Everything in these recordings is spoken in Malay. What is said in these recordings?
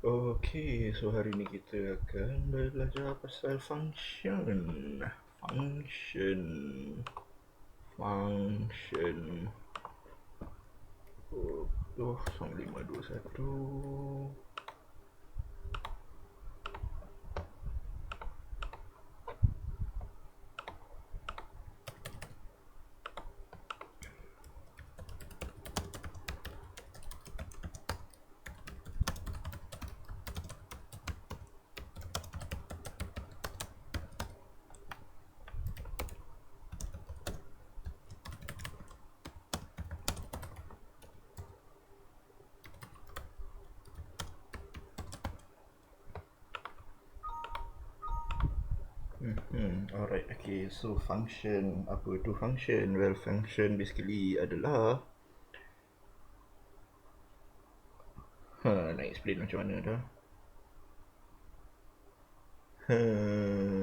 Okey, so hari ni kita akan belajar pasal function. Function. Function. Oh, 521. Alright, okay. So function, apa tu function? Well, function basically adalah nak explain macam mana dah.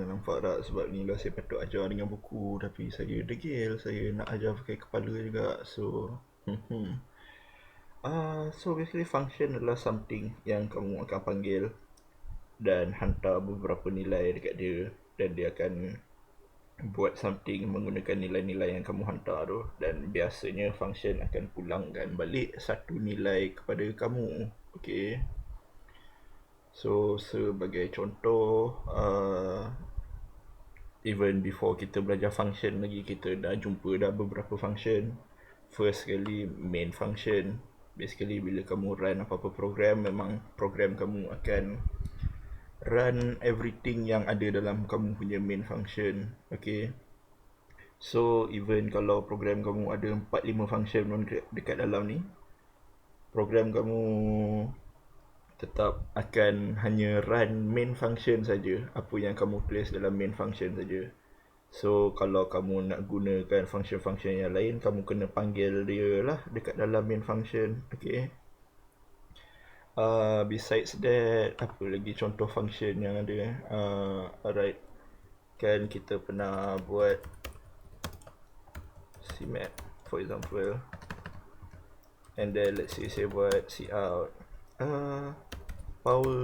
Nampak tak? Sebab ni lah saya patut ajar dengan buku, tapi saya degil, saya nak ajar pakai kepala juga. So basically function adalah something yang kamu akan panggil dan hantar beberapa nilai dekat dia, dan dia akan buat something menggunakan nilai-nilai yang kamu hantar tu, dan biasanya function akan pulangkan balik satu nilai kepada kamu. Okay. So sebagai contoh, even before kita belajar function lagi, kita dah jumpa dah beberapa function. First sekali, main function. Basically bila kamu run apa-apa program, memang program kamu akan run everything yang ada dalam kamu punya main function. Okay. So even kalau program kamu ada 4-5 function dekat dalam ni, program kamu tetap akan hanya run main function saja, apa yang kamu tulis dalam main function saja. So kalau kamu nak gunakan function-function yang lain, kamu kena panggil dia lah dekat dalam main function. Okay. Besides that, apa lagi contoh function yang ada? Alright, kan kita pernah buat CMAT for example, and then let's say saya buat cout power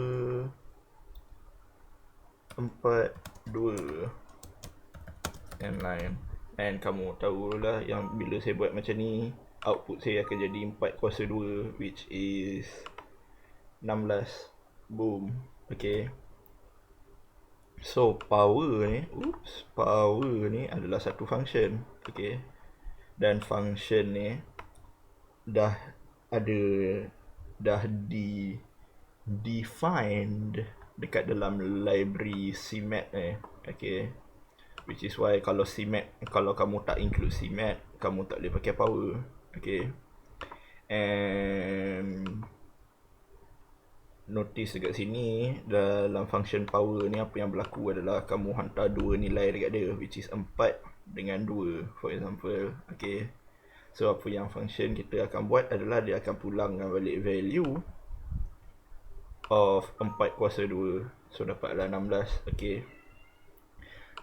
42 and line, and kamu tahulah yang bila saya buat macam ni, output saya akan jadi 4 kuasa 2, which is 16. Boom. Okay. So power ni adalah satu function. Okay. Dan function ni dah defined dekat dalam library CMAT ni. Okay. Which is why kalau kamu tak include CMAT, kamu tak boleh pakai power. Okay. And notice dekat sini, dalam function power ni apa yang berlaku adalah kamu hantar dua nilai dekat dia, which is 4 dengan 2 for example. Okay. So apa yang function kita akan buat adalah dia akan pulangkan balik value of 4 kuasa 2. So dapatlah 16. Okay.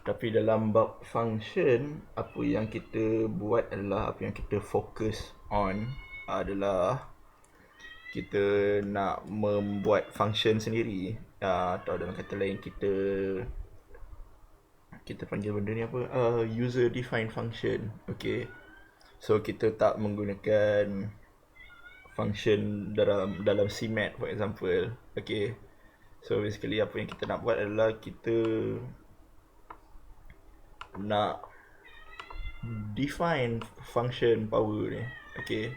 Tapi dalam bab function, apa yang kita buat adalah, apa yang kita fokus on adalah kita nak membuat function sendiri, atau dalam kata lain kita panggil benda ni apa, user defined function. Okay. So kita tak menggunakan function dalam CMAT for example. Okay. So basically apa yang kita nak buat adalah kita nak define function power ni. Okay.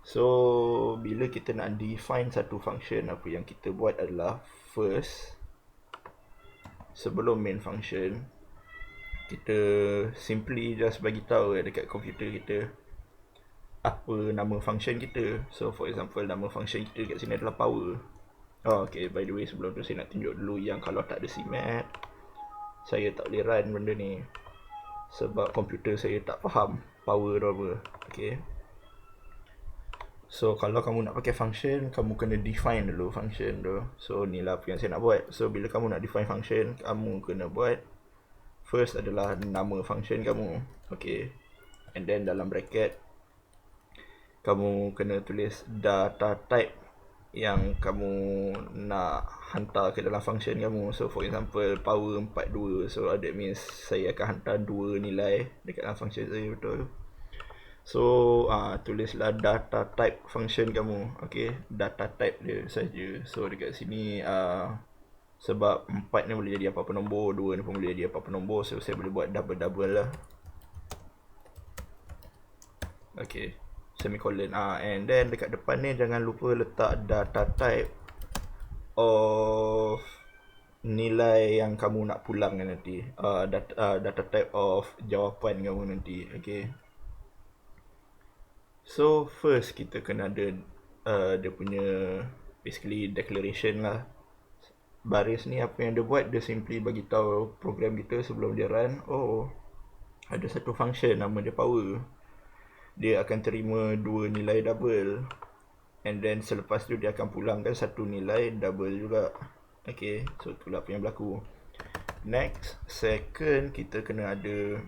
So bila kita nak define satu function, apa yang kita buat adalah, first, sebelum main function, kita simply just bagi tahu dekat komputer kita apa nama function kita. So for example, nama function kita kat sini adalah power. Okay, by the way, sebelum tu saya nak tunjuk dulu yang kalau tak ada CMAT, saya tak boleh run benda ni, sebab komputer saya tak faham power tu apa. Okay. So kalau kamu nak pakai function, kamu kena define dulu function tu. So ni lah apa yang saya nak buat. So bila kamu nak define function, kamu kena buat, first adalah nama function kamu. Okay. And then dalam bracket, kamu kena tulis data type yang kamu nak hantar ke dalam function kamu. So for example power 42, so that means saya akan hantar 2 nilai dekat dalam function saya, betul. So tulislah data type function kamu. Okay, data type dia saja. So dekat sini sebab 4 ni boleh jadi apa-apa nombor, 2 ni pun boleh jadi apa-apa nombor, so saya boleh buat double-double lah. Okay, semicolon. And then dekat depan ni jangan lupa letak data type of nilai yang kamu nak pulangkan nanti. Data type of jawapan kamu nanti. Okay. So first kita kena ada dia punya basically declaration lah. Baris ni apa yang dia buat, dia simply bagi tahu program kita sebelum dia run, oh ada satu function nama dia power. Dia akan terima 2 nilai double. And then selepas tu dia akan pulangkan satu nilai double juga. Okay, so itulah apa yang berlaku. Next, second, kita kena ada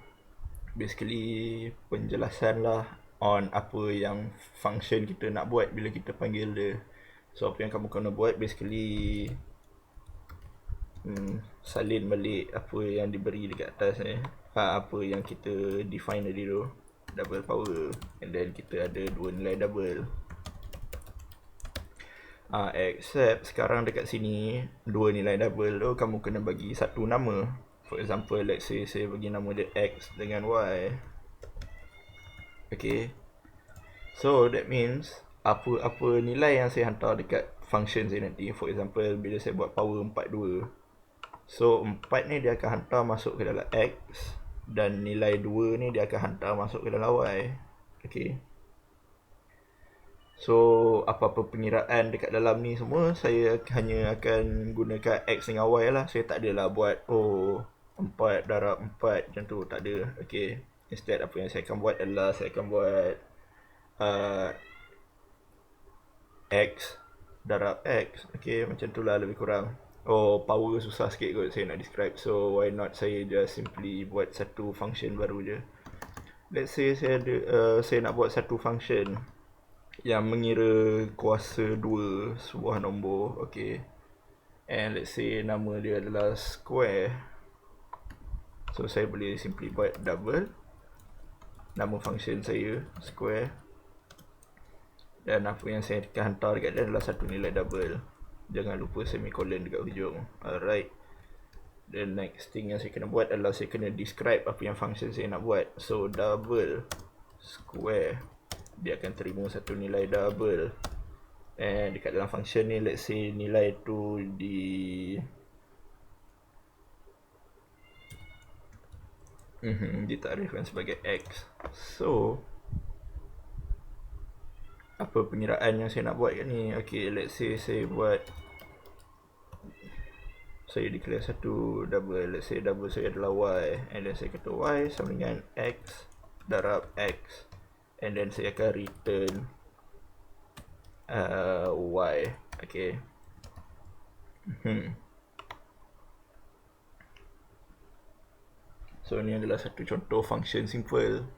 basically penjelasan lah on apa yang function kita nak buat bila kita panggil dia. So apa yang kamu kena buat basically salin balik apa yang diberi dekat atas ni, apa yang kita define tadi tu, double power. And then kita ada 2 nilai double. Except sekarang dekat sini 2 nilai double tu kamu kena bagi satu nama. For example, let's say saya bagi nama dia X dengan Y. Okay, so that means apa-apa nilai yang saya hantar dekat function saya nanti, for example bila saya buat power 42, so 4 ni dia akan hantar masuk ke dalam X, dan nilai 2 ni dia akan hantar masuk ke dalam Y. Okay, so apa-apa pengiraan dekat dalam ni semua saya hanya akan gunakan X dengan Y lah. Saya tak adalah buat 4 darab 4 macam tu, tak ada. Okay, instead apa yang saya akan buat adalah saya akan buat X darab X. Okay, macam tu lah lebih kurang. Power susah sikit kot saya nak describe, so why not saya just simply buat satu function baru je. Let's say saya nak buat satu function yang mengira kuasa 2 sebuah nombor. Okay, and let's say nama dia adalah square. So saya boleh simply buat double nama function saya square, dan apa yang saya akan hantar dekat dia adalah satu nilai double. Jangan lupa semicolon dekat hujung. Alright, the next thing yang saya kena buat adalah saya kena describe apa yang function saya nak buat. So double square, dia akan terima satu nilai double. And dekat dalam function ni, let's say nilai tu ditakdirkan sebagai X. So apa pengiraan yang saya nak buat kat ni? Okay, let's say saya declare satu double. Let's say double saya adalah Y, and then saya kata Y sama dengan X darab X, and then saya akan return Y. Okay. So ni adalah satu contoh function simple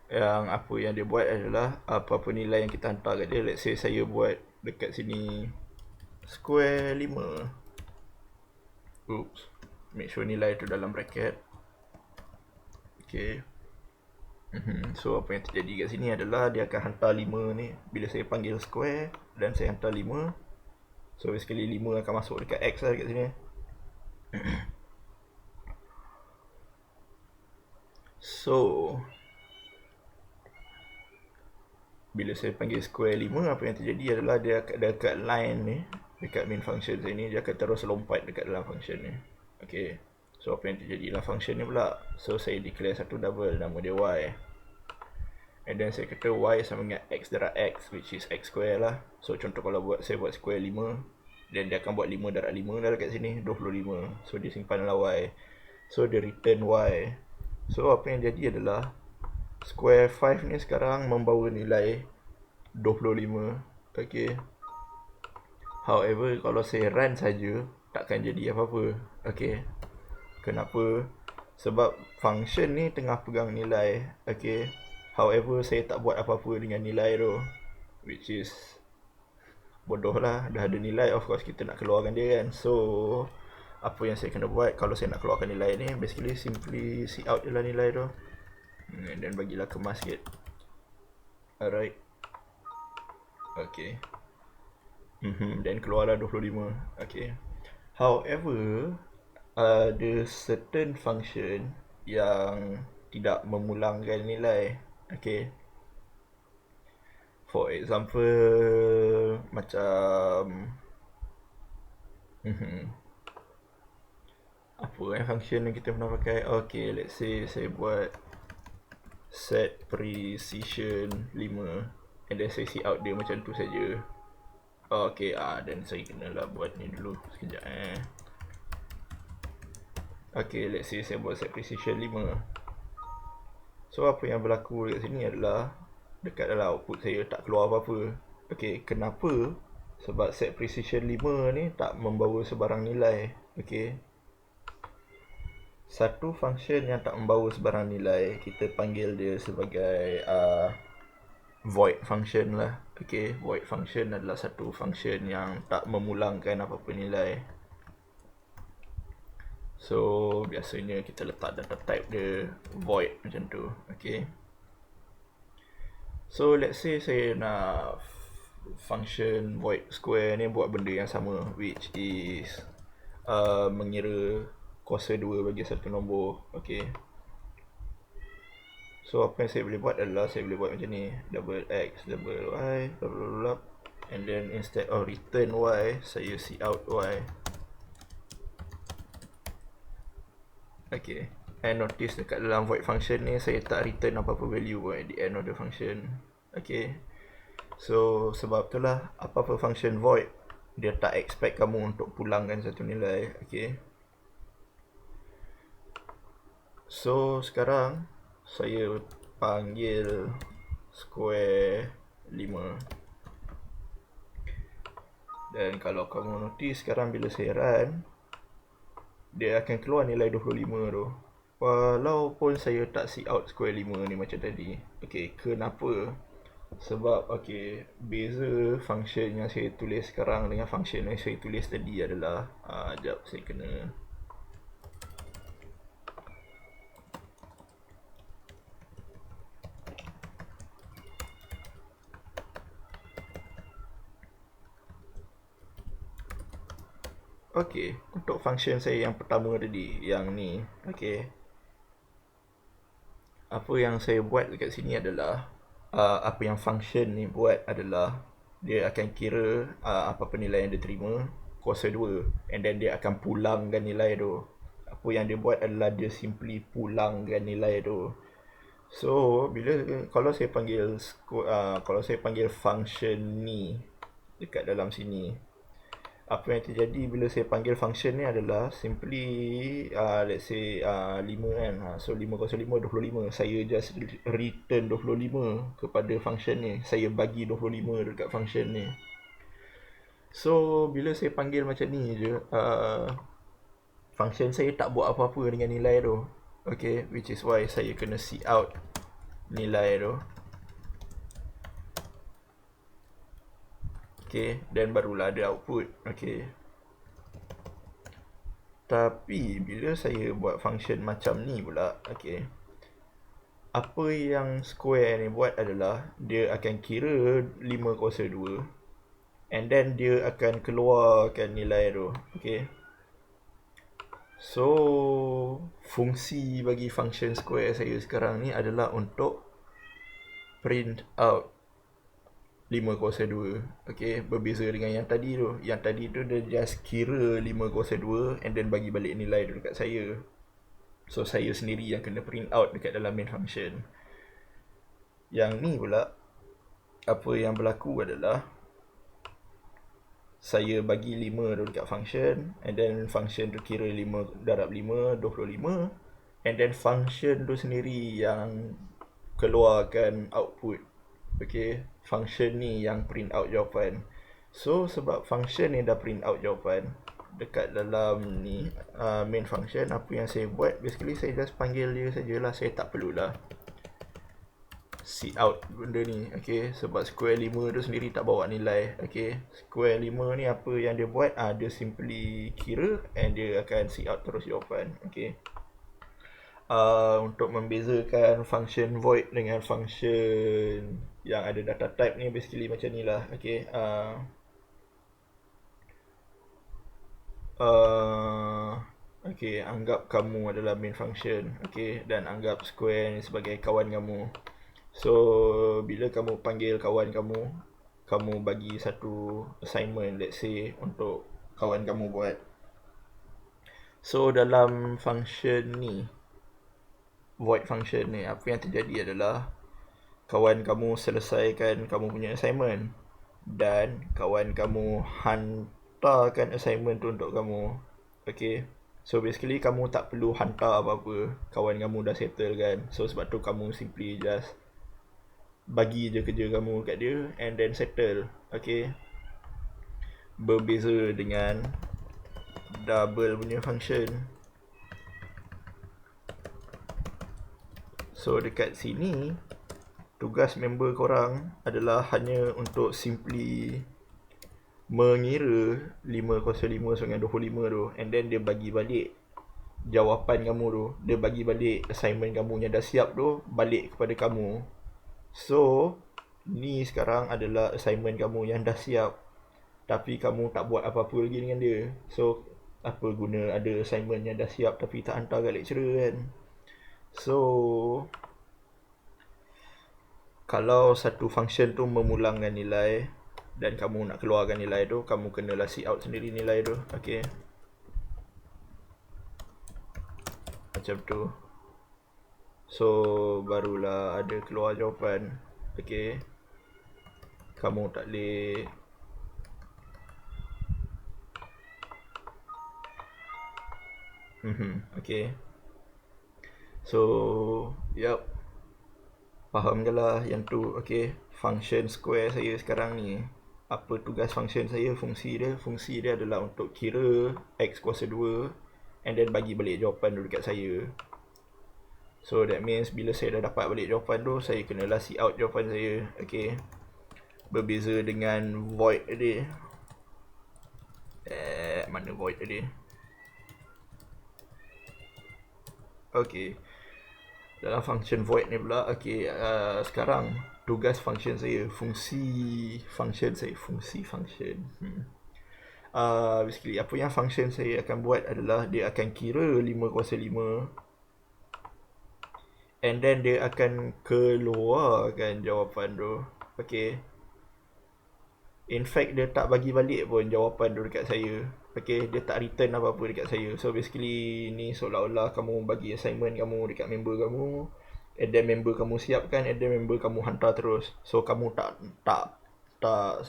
yang apa yang dia buat adalah apa-apa nilai yang kita hantar kat dia. Let's say saya buat dekat sini square 5. Oops, make sure nilai tu dalam bracket. Okay. So apa yang terjadi kat sini adalah dia akan hantar 5 ni bila saya panggil square, dan saya hantar 5. So basically 5 akan masuk dekat X lah dekat sini. So bila saya panggil square 5, apa yang terjadi adalah dia dekat line ni, dekat main function saya ni, dia akan terus lompat dekat dalam function ni. Okay, so apa yang terjadi dalam function ni pula, so saya declare satu double, nama dia Y, and then saya kata Y sama dengan X darab X, which is X square lah. So contoh kalau saya buat square 5, dan dia akan buat 5 darab 5 dah dekat sini, 25. So dia simpan dalam Y, so dia return Y. So apa yang jadi adalah square 5 ni sekarang membawa nilai 25. Okay, however kalau saya run saja takkan jadi apa-apa. Okay, kenapa? Sebab function ni tengah pegang nilai. Okay, however saya tak buat apa-apa dengan nilai tu, which is bodoh lah, dah ada nilai, of course kita nak keluarkan dia kan. So apa yang saya kena buat kalau saya nak keluarkan nilai ni, basically simply see out je lah nilai tu, dan bagilah kemas sikit. Alright, okay. Dan keluarlah 25. Okay. However, ada certain function yang tidak memulangkan nilai. Okay. For example, macam apa function yang kita pernah pakai? Okay, let's say saya buat set precision 5 and then saya see out dia macam tu saja. Okay, dan saya kenalah buat ni dulu sekejap Okay, let's say saya buat set precision 5. So apa yang berlaku dekat sini adalah dekat dalam output saya tak keluar apa-apa. Okay, kenapa? Sebab set precision 5 ni tak membawa sebarang nilai. Okay, satu function yang tak membawa sebarang nilai, kita panggil dia sebagai void function lah. Okay, void function adalah satu function yang tak memulangkan apa-apa nilai. So biasanya kita letak data type dia void macam tu. Okay, so let's say saya nak function void square ni buat benda yang sama, which is mengira kuasa 2 bagi satu nombor. Okay, so apa yang saya boleh buat adalah saya boleh buat macam ni, double x double y blah blah blah, and then instead of return y, saya see out y. Okay, and notice dekat dalam void function ni saya tak return apa-apa value at the end of the function. Okay, so sebab tu lah apa-apa function void dia tak expect kamu untuk pulangkan satu nilai. Okay, so sekarang saya panggil square 5, dan kalau kamu notice sekarang bila saya run, dia akan keluar nilai 25 tu, walaupun saya tak see out square 5 ni macam tadi. Okay, kenapa? Sebab okay, beza function yang saya tulis sekarang dengan function yang saya tulis tadi adalah sekejap, saya kena okay, untuk function saya yang pertama tadi, yang ni. Okay, apa yang saya buat dekat sini adalah apa yang function ni buat adalah dia akan kira apa nilai yang dia terima, kuasa 2, and then dia akan pulangkan nilai tu. Apa yang dia buat adalah dia simply pulangkan nilai tu. So kalau saya panggil function ni dekat dalam sini, apa yang terjadi bila saya panggil function ni adalah simply let's say 5 kan, so 5 kosong 5 25, saya just return 25 kepada function ni, saya bagi 25 dekat function ni. So bila saya panggil macam ni je, function saya tak buat apa-apa dengan nilai tu. Okay, which is why saya kena see out nilai tu. Okay, dan barulah ada output. Okay, tapi bila saya buat function macam ni pula, okay, apa yang square ni buat adalah dia akan kira 5 kuasa 2, and then dia akan keluarkan nilai tu. Okay, so fungsi bagi function square saya sekarang ni adalah untuk print out 5 kuasa 2. Okay, berbeza dengan yang tadi tu. Yang tadi tu dia just kira 5 kuasa 2 and then bagi balik nilai tu dekat saya. So saya sendiri yang kena print out dekat dalam main function. Yang ni pula, apa yang berlaku adalah saya bagi 5 tu dekat function, and then function tu kira 5 darab 5 25, and then function tu sendiri yang keluarkan output. Okay, function ni yang print out jawapan. So sebab function ni dah print out jawapan dekat dalam ni main function, apa yang saya buat basically saya just panggil dia sajalah. Saya tak perlulah see out benda ni. Okay, sebab square 5 tu sendiri tak bawa nilai. Okay, square 5 ni apa yang dia buat, dia simply kira and dia akan see out terus jawapan. Okay, untuk membezakan function void dengan function yang ada data type ni basically macam ni lah. Okay, okay, anggap kamu adalah main function. Okay, dan anggap square ni sebagai kawan kamu. So bila kamu panggil kawan kamu, kamu bagi satu assignment, let's say, untuk kawan kamu buat. So dalam function ni, void function ni, apa yang terjadi adalah kawan kamu selesaikan kamu punya assignment dan kawan kamu hantarkan assignment tu untuk kamu. Okay, so basically kamu tak perlu hantar apa-apa, kawan kamu dah settle kan. So sebab tu kamu simply just bagi je kerja kamu kat dia and then settle. Okay, berbeza dengan double punya function. So dekat sini tugas member korang adalah hanya untuk simply mengira 505/25 tu and then dia bagi balik jawapan kamu tu, dia bagi balik assignment kamu yang dah siap tu balik kepada kamu. So ni sekarang adalah assignment kamu yang dah siap, tapi kamu tak buat apa-apa lagi dengan dia. So apa guna ada assignment yang dah siap tapi tak hantar kat lecturer kan. So kalau satu function tu memulangkan nilai dan kamu nak keluarkan nilai tu, kamu kenalah see out sendiri nilai tu. Okay, macam tu. So barulah ada keluar jawapan. Okay, kamu tak boleh okay, so yup, faham je lah yang tu. Okay, function square saya sekarang ni, apa tugas function saya, fungsi dia adalah untuk kira x kuasa 2 and then bagi balik jawapan tu dekat saya. So that means bila saya dah dapat balik jawapan tu, saya kenalah see out jawapan saya. Okay, berbeza dengan void tadi. Mana void tadi? Okay, dalam function void ni pula, okay, sekarang tugas function saya, fungsi function. Basically apa yang function saya akan buat adalah dia akan kira 5/5 and then dia akan keluarkan jawapan tu. Okay, in fact dia tak bagi balik pun jawapan tu dekat saya. Okay, dia tak return apa-apa dekat saya. So basically ni seolah-olah kamu bagi assignment kamu dekat member kamu and then member kamu siapkan and then member kamu hantar terus. So kamu tak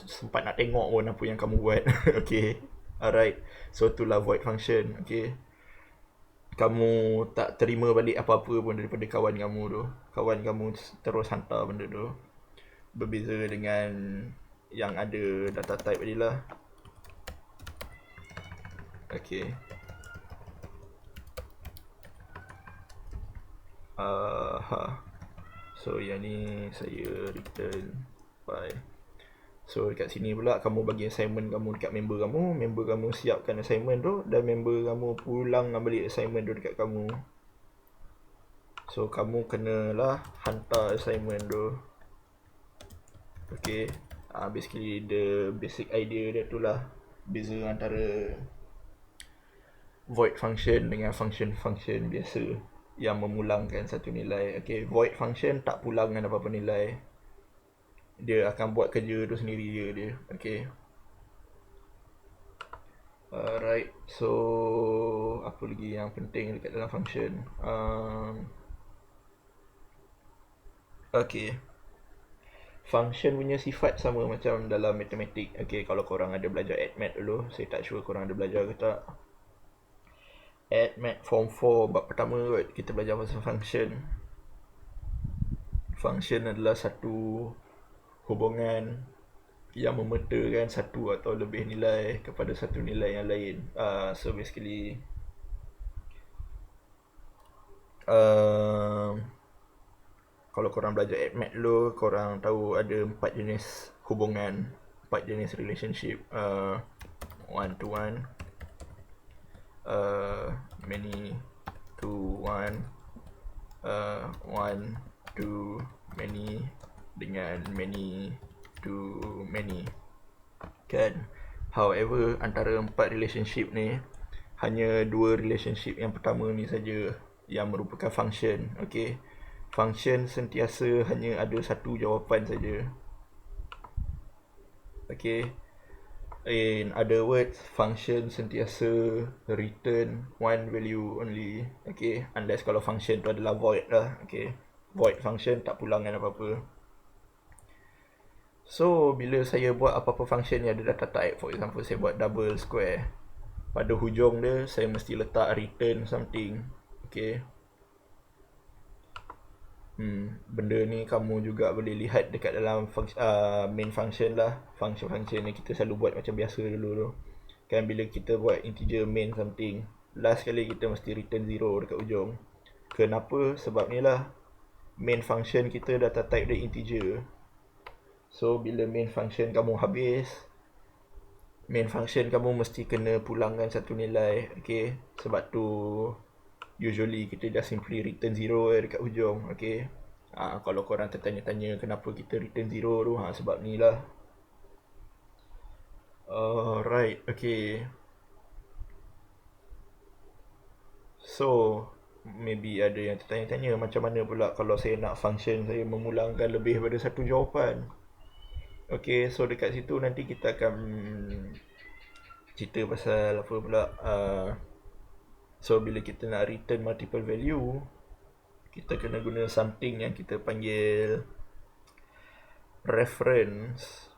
sempat nak tengok pun apa yang kamu buat. Okay, alright, so itulah void function. Okay, kamu tak terima balik apa-apa pun daripada kawan kamu tu, kawan kamu terus hantar benda tu. Berbeza dengan yang ada data type tadi lah. Okay, so yang ni saya return bye. So dekat sini pula kamu bagi assignment kamu dekat member kamu siapkan assignment tu dan member kamu pulang balik assignment tu dekat kamu. So kamu kenalah hantar assignment tu. Okay, basically the basic idea dia tu lah, beza antara void function dengan function biasa yang memulangkan satu nilai. Okay, void function tak pulangkan apa-apa nilai, dia akan buat kerja tu sendiri dia. Okay, alright, so apa lagi yang penting dekat dalam function? Okay, function punya sifat sama macam dalam matematik. Okay, kalau korang ada belajar AddMath dulu, saya tak sure korang ada belajar ke tak. AddMath form 4 bab pertama kot, kita belajar pasal function. Function adalah satu hubungan yang memetakan satu atau lebih nilai kepada satu nilai yang lain. So basically Kalau korang belajar AdMed dulu, korang tahu ada 4 jenis hubungan, 4 jenis relationship. One to one, many to one, one to many, dengan many to many. Kan? However, antara 4 relationship ni, hanya 2 relationship yang pertama ni saja yang merupakan function. Okay, function sentiasa hanya ada satu jawapan saja. Okay, in other words, function sentiasa return one value only. Okay, unless kalau function tu adalah void lah. Okay, void function tak pulangkan apa-apa. So, bila saya buat apa-apa function yang ada data type, for example, saya buat double square, pada hujung dia, saya mesti letak return something. Okay. Benda ni kamu juga boleh lihat dekat dalam main function lah. Function ni kita selalu buat macam biasa dulu tu. Kan bila kita buat integer main something, last kali kita mesti return 0 dekat ujung. Kenapa? Sebab ni lah, main function kita data type dia integer. So, bila main function kamu habis, main function kamu mesti kena pulangkan satu nilai. Okay, sebab tu usually kita just simply return 0 dekat hujung. Okay, kalau korang tertanya-tanya kenapa kita return 0 tu, sebab ni lah. Alright, okay. So, maybe ada yang tertanya-tanya macam mana pula kalau saya nak function saya memulangkan lebih daripada satu jawapan. Okay, so dekat situ nanti kita akan cerita pasal apa pula. So, bila kita nak return multiple value, kita kena guna something yang kita panggil reference.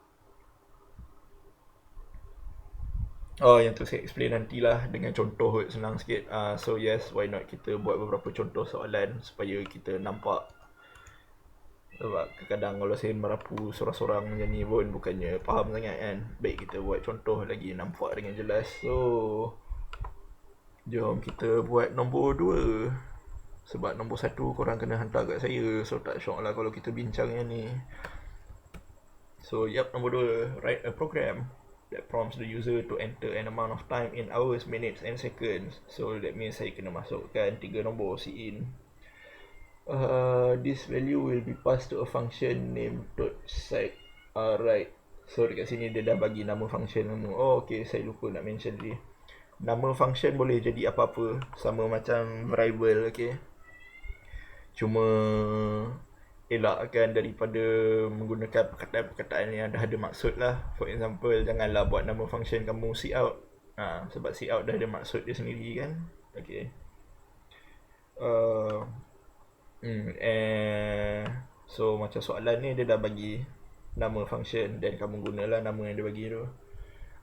Yang tu saya explain nantilah dengan contoh senang sikit. So yes, why not kita buat beberapa contoh soalan supaya kita nampak. Sebab kadang-kadang kalau saya merapu sorang-sorang macam ni pun bukannya faham sangat kan. Baik kita buat contoh lagi nampak dengan jelas. So, jom kita buat nombor 2. Sebab nombor 1 korang kena hantar kat saya. So tak syok lah kalau kita bincang yang ni. So nombor 2, write a program that prompts the user to enter an amount of time in hours, minutes and seconds. So that means saya kena masukkan 3 nombor in. This value will be passed to a function named .sec. Right. So dekat sini dia dah bagi nama function kamu. Okay, saya lupa nak mention tadi. Nama function boleh jadi apa-apa, sama macam variable. Okay, cuma elakkan daripada menggunakan perkataan-perkataan yang dah ada maksud lah. For example, janganlah buat nama function kamu cout. Sebab cout dah ada maksud dia sendiri kan. Okay. So macam soalan ni dia dah bagi nama function dan kamu gunalah nama yang dia bagi tu.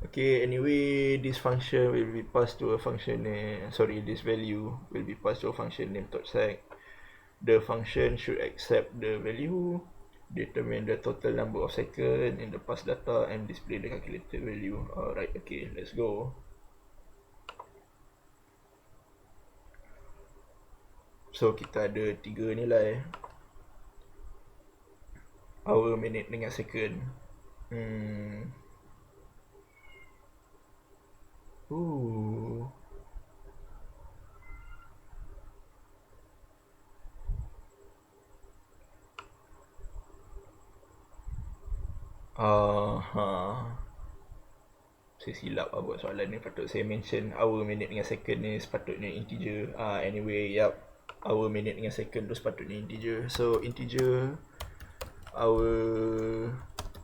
Okay, anyway, this function will be passed to a function this value will be passed to a function named .sec. The function should accept the value, determine the total number of seconds in the past data and display the calculated value. Alright, okay, let's go. So kita ada 3 nilai, hour, minute dengan second. Saya silap lah buat soalan ni. Patut saya mention hour, minute dengan second ni sepatutnya integer. Anyway, hour, minute dengan second tu sepatutnya integer. So integer, hour,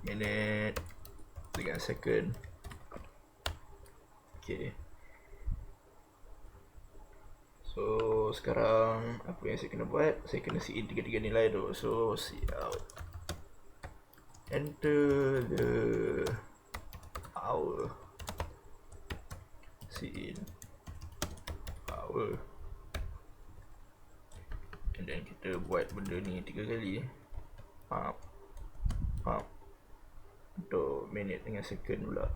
minute dengan second. Okay. So sekarang apa yang saya kena buat? Saya kena in 3 nilai tu. So cout, enter the hour, in hour, and then kita buat benda ni 3 kali. Untuk minute dengan second pula.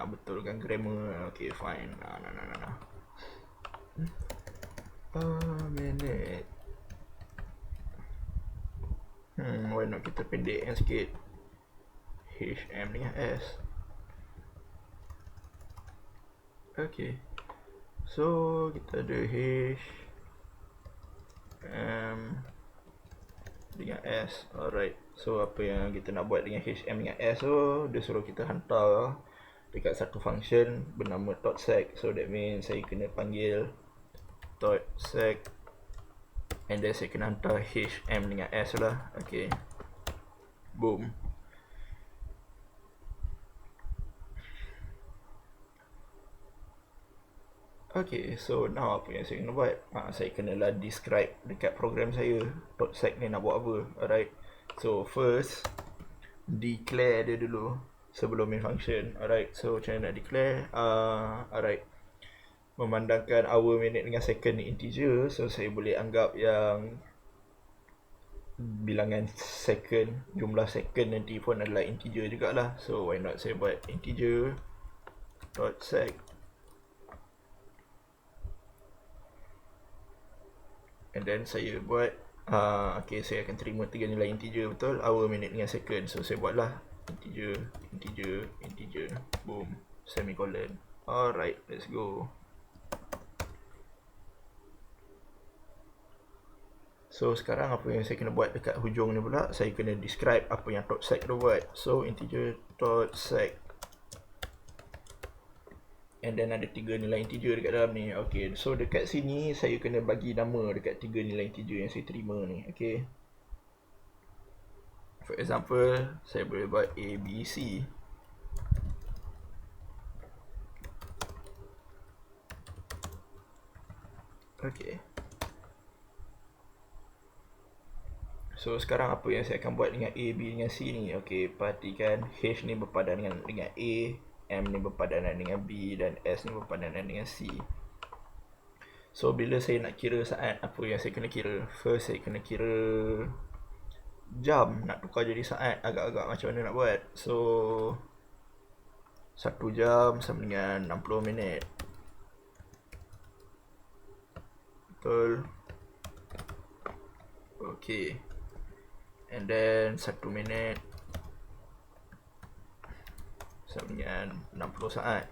nak betulkan grammar. Okay, fine. Nah. Minute. Why not kita pendekkan sikit. HM dengan S. Okay. So, kita ada H M dengan S. Alright. So, apa yang kita nak buat dengan HM dengan S tu, dia suruh kita hantar dekat satu function bernama .sec. So, that means saya kena panggil .sec and then saya kena hantar HM dengan S lah. Okay. Boom. Okay, so now apa yang saya kena buat? Saya kenalah describe dekat program saya .sec ni nak buat apa. Alright. So first declare dia dulu sebelum main function. Alright. So macam mana nak declare? Alright. Memandangkan hour, minute dengan second ni integer, so saya boleh anggap yang bilangan second, jumlah second nanti pun adalah integer jugalah. So why not saya buat integer .sec. And then saya buat okay, saya akan terima 3 nilai integer, betul? Hour, minute dengan second. So saya buatlah integer, boom, semicolon. Alright, let's go. So sekarang apa yang saya kena buat dekat hujung ni pula, saya kena describe apa yang .sec tu buat. So integer .sec, and then ada 3 nilai integer dekat dalam ni. Okay, so dekat sini saya kena bagi nama dekat 3 nilai integer yang saya terima ni. Okay, for example, saya boleh buat A, B, C. Okay. So sekarang apa yang saya akan buat dengan A, B dengan C ni? Okay, perhatikan H ni berpadan dengan A, M ni berpadanan dengan B, dan S ni berpadanan dengan C. So bila saya nak kira saat, apa yang saya kena kira? First saya kena kira jam, nak tukar jadi saat. Agak-agak macam mana nak buat? So 1 jam sama dengan 60 minit. Betul. Okay. And then 1 minit sama dengan 60 saat.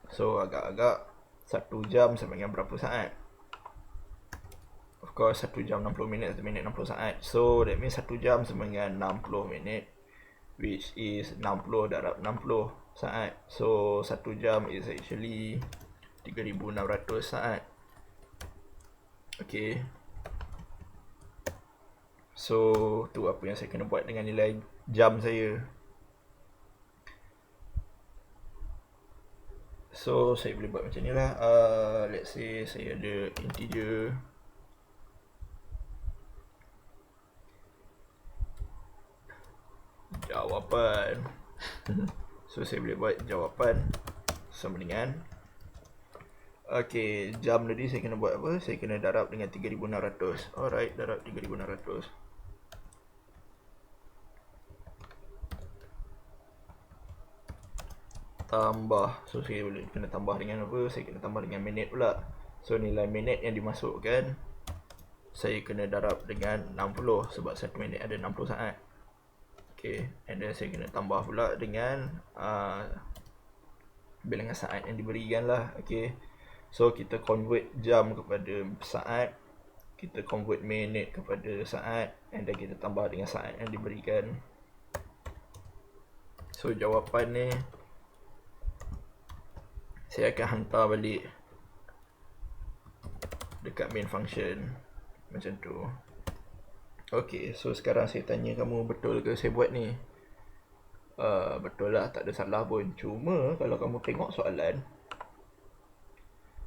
So agak-agak 1 jam sama dengan berapa saat? Of course 1 jam 60 minit, 1 minit 60 saat. So that means 1 jam sama dengan 60 minit, which is 60 darab 60 saat. So 1 jam is actually 3600 saat. Okay. So tu apa yang saya kena buat dengan nilai jam saya. So saya boleh buat macam ni lah. Let's say saya ada integer jawapan. So saya boleh buat jawapan sama dengan, okay, jam tadi saya kena buat apa? Saya kena darab dengan 3600. Alright, darab 3600. Tambah. So saya boleh kena tambah dengan apa? Saya kena tambah dengan minit pula. So nilai minit yang dimasukkan saya kena darab dengan 60 sebab 1 minit ada 60 saat. Okay, and then saya kena tambah pula dengan bilangan saat yang diberikan lah. Okay, so kita convert jam kepada saat, kita convert minit kepada saat, and then kita tambah dengan saat yang diberikan. So jawapan ni saya akan hantar balik dekat main function macam tu. Okay, so sekarang saya tanya kamu, betul ke saya buat ni? Betul lah, tak ada salah pun. Cuma kalau kamu tengok soalan,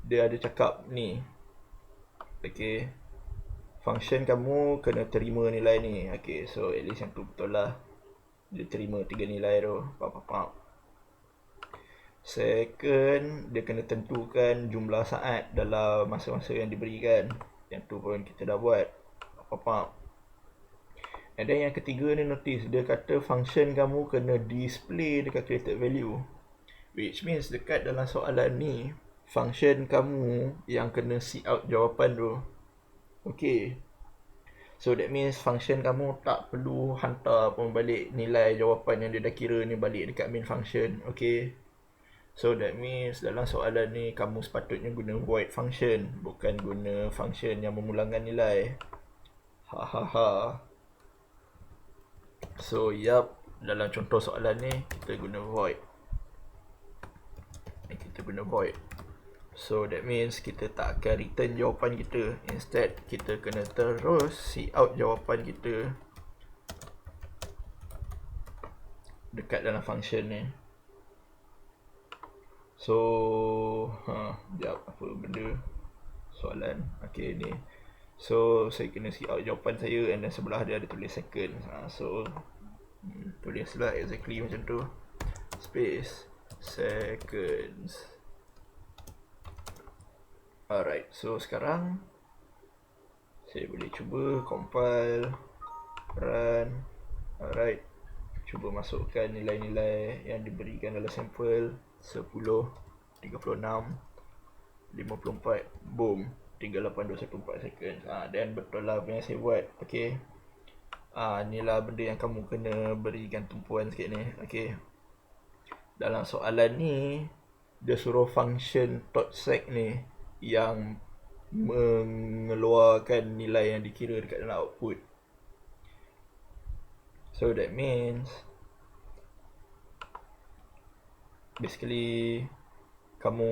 dia ada cakap ni, okay, function kamu kena terima nilai ni. Okay, so at least yang tu betul lah. Dia terima 3 nilai tu. Second, dia kena tentukan jumlah saat dalam masa-masa yang diberikan. Yang tu pun kita dah buat. And then yang ketiga ni, notice dia kata function kamu kena display dekat created value, Which means dekat dalam soalan ni, function kamu yang kena see out jawapan tu. Okay. So that means function kamu tak perlu hantar pun balik nilai jawapan yang dia dah kira ni balik dekat main function. Okay. So that means dalam soalan ni kamu sepatutnya guna void function, bukan guna function yang memulangkan nilai. Hahaha. So yup, dalam contoh soalan ni kita guna void. So that means kita tak akan return jawapan kita. Instead kita kena terus see out jawapan kita dekat dalam function ni. So sekejap, apa benda soalan. Okay ni. So saya kena see out jawapan saya, and then sebelah dia ada tulis second. So tulislah exactly macam tu. Space seconds. Alright, so sekarang saya boleh cuba compile, run. Alright, cuba masukkan nilai-nilai yang diberikan dalam sampel. 10, 36, 54, boom, 38214 second. Dan betul lah apa yang saya buat. Okay, inilah benda yang kamu kena berikan tumpuan sikit ni. Okay, dalam soalan ni dia suruh function .sec ni yang mengeluarkan nilai yang dikira dekat dalam output. So that means basically kamu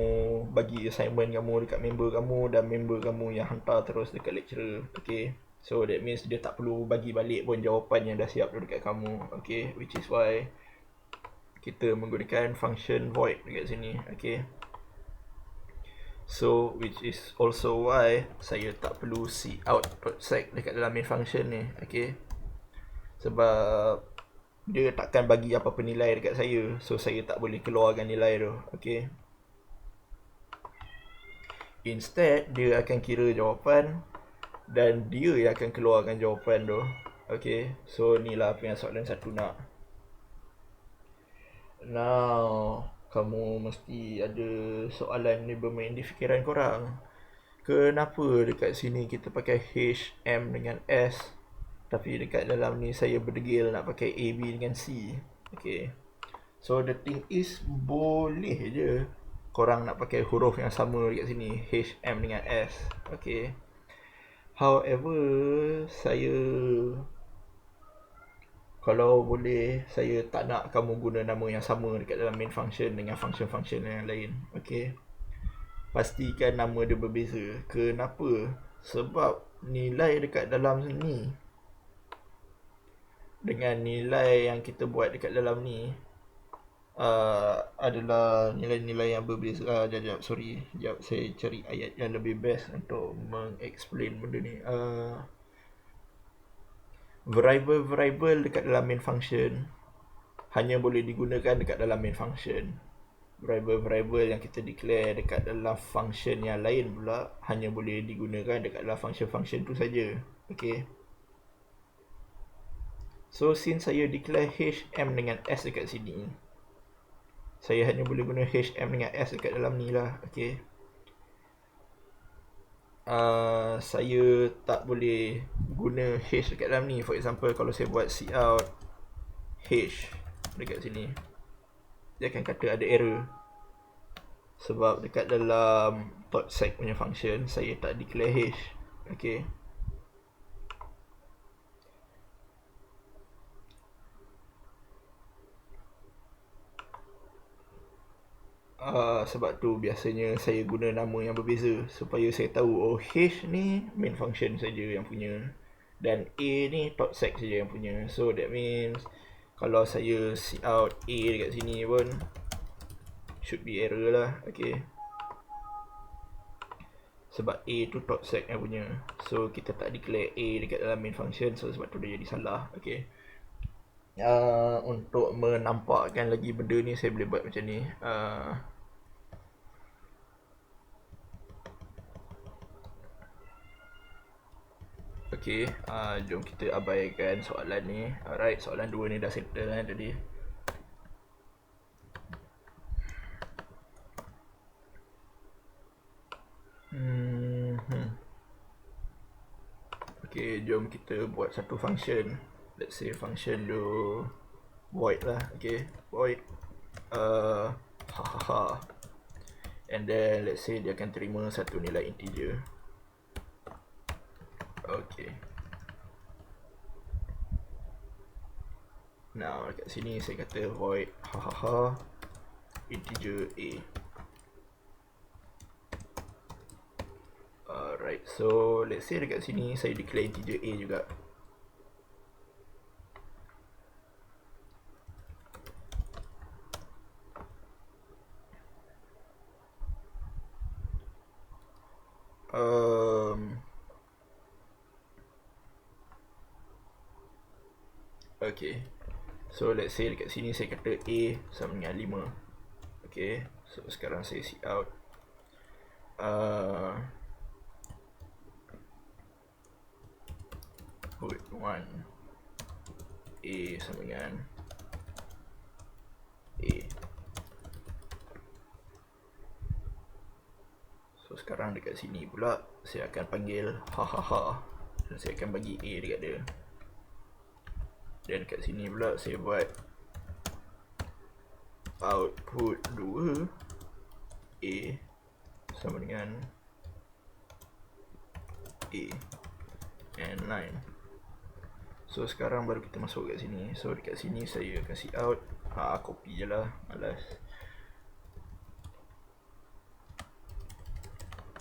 bagi assignment kamu dekat member kamu, dan member kamu yang hantar terus dekat lecturer. Okay, so that means dia tak perlu bagi balik pun jawapan yang dah siap dekat kamu. Okay, which is why kita menggunakan function void dekat sini. Okay, so which is also why saya tak perlu see out .sec dekat dalam main function ni. Okay, sebab dia takkan bagi apa-apa nilai dekat saya, so saya tak boleh keluarkan nilai tu. Okay, instead dia akan kira jawapan dan dia yang akan keluarkan jawapan tu. Okay, so ni lah apa yang soalan satu nak. Now kamu mesti ada soalan ni bermain di fikiran korang. Kenapa dekat sini kita pakai H, M dengan S, tapi dekat dalam ni saya berdegil nak pakai A, B dengan C. Okay, so the thing is, boleh je korang nak pakai huruf yang sama dekat sini, H, M dengan S. Okay, however, saya kalau boleh, saya tak nak kamu guna nama yang sama dekat dalam main function dengan function-function yang lain. Okay, pastikan nama dia berbeza. Kenapa? Sebab nilai dekat dalam ni dengan nilai yang kita buat dekat dalam ni adalah nilai-nilai yang berbeza. Sekejap, saya cari ayat yang lebih best untuk mengexplain benda ni. Variable dekat dalam main function hanya boleh digunakan dekat dalam main function. Variable yang kita declare dekat dalam function yang lain pula hanya boleh digunakan dekat dalam function-function tu saja. Okay, so since saya declare H, M dengan S dekat sini, saya hanya boleh guna H, M dengan S dekat dalam ni lah. Okay, saya tak boleh guna H dekat dalam ni. For example, kalau saya buat cout H dekat sini, dia akan kata ada error, sebab dekat dalam .sec punya function saya tak declare H. Okay, sebab tu biasanya saya guna nama yang berbeza supaya saya tahu, oh, H ni main function saja yang punya, dan A ni .sec saja yang punya. So that means kalau saya cout A dekat sini pun should be error lah. Okay, sebab A tu .sec yang punya, so kita tak declare A dekat dalam main function, so sebab tu dia jadi salah. Okay, untuk menampakkan lagi benda ni, saya boleh buat macam ni. Okay, jom kita abaikan soalan ni. Alright, soalan 2 ni dah settle tadi. Okay, jom kita buat satu function. Let's say function tu void lah. Okay, void hahaha, and then let's say dia akan terima satu nilai integer. Okay, now dekat sini saya kata void hahaha integer a. Alright, so let's say dekat sini saya declare integer a juga. Okay, so let's say dekat sini saya kata a sama dengan 5. Okay, so sekarang saya see out put 1 a sama dengan a. So sekarang dekat sini pula saya akan panggil hahaha dan saya akan bagi a dekat dia. Dan dekat sini pula saya buat output 2 a sama dengan a and 9. So sekarang baru kita masuk kat sini. So dekat sini saya kasih out, copy je lah, malas.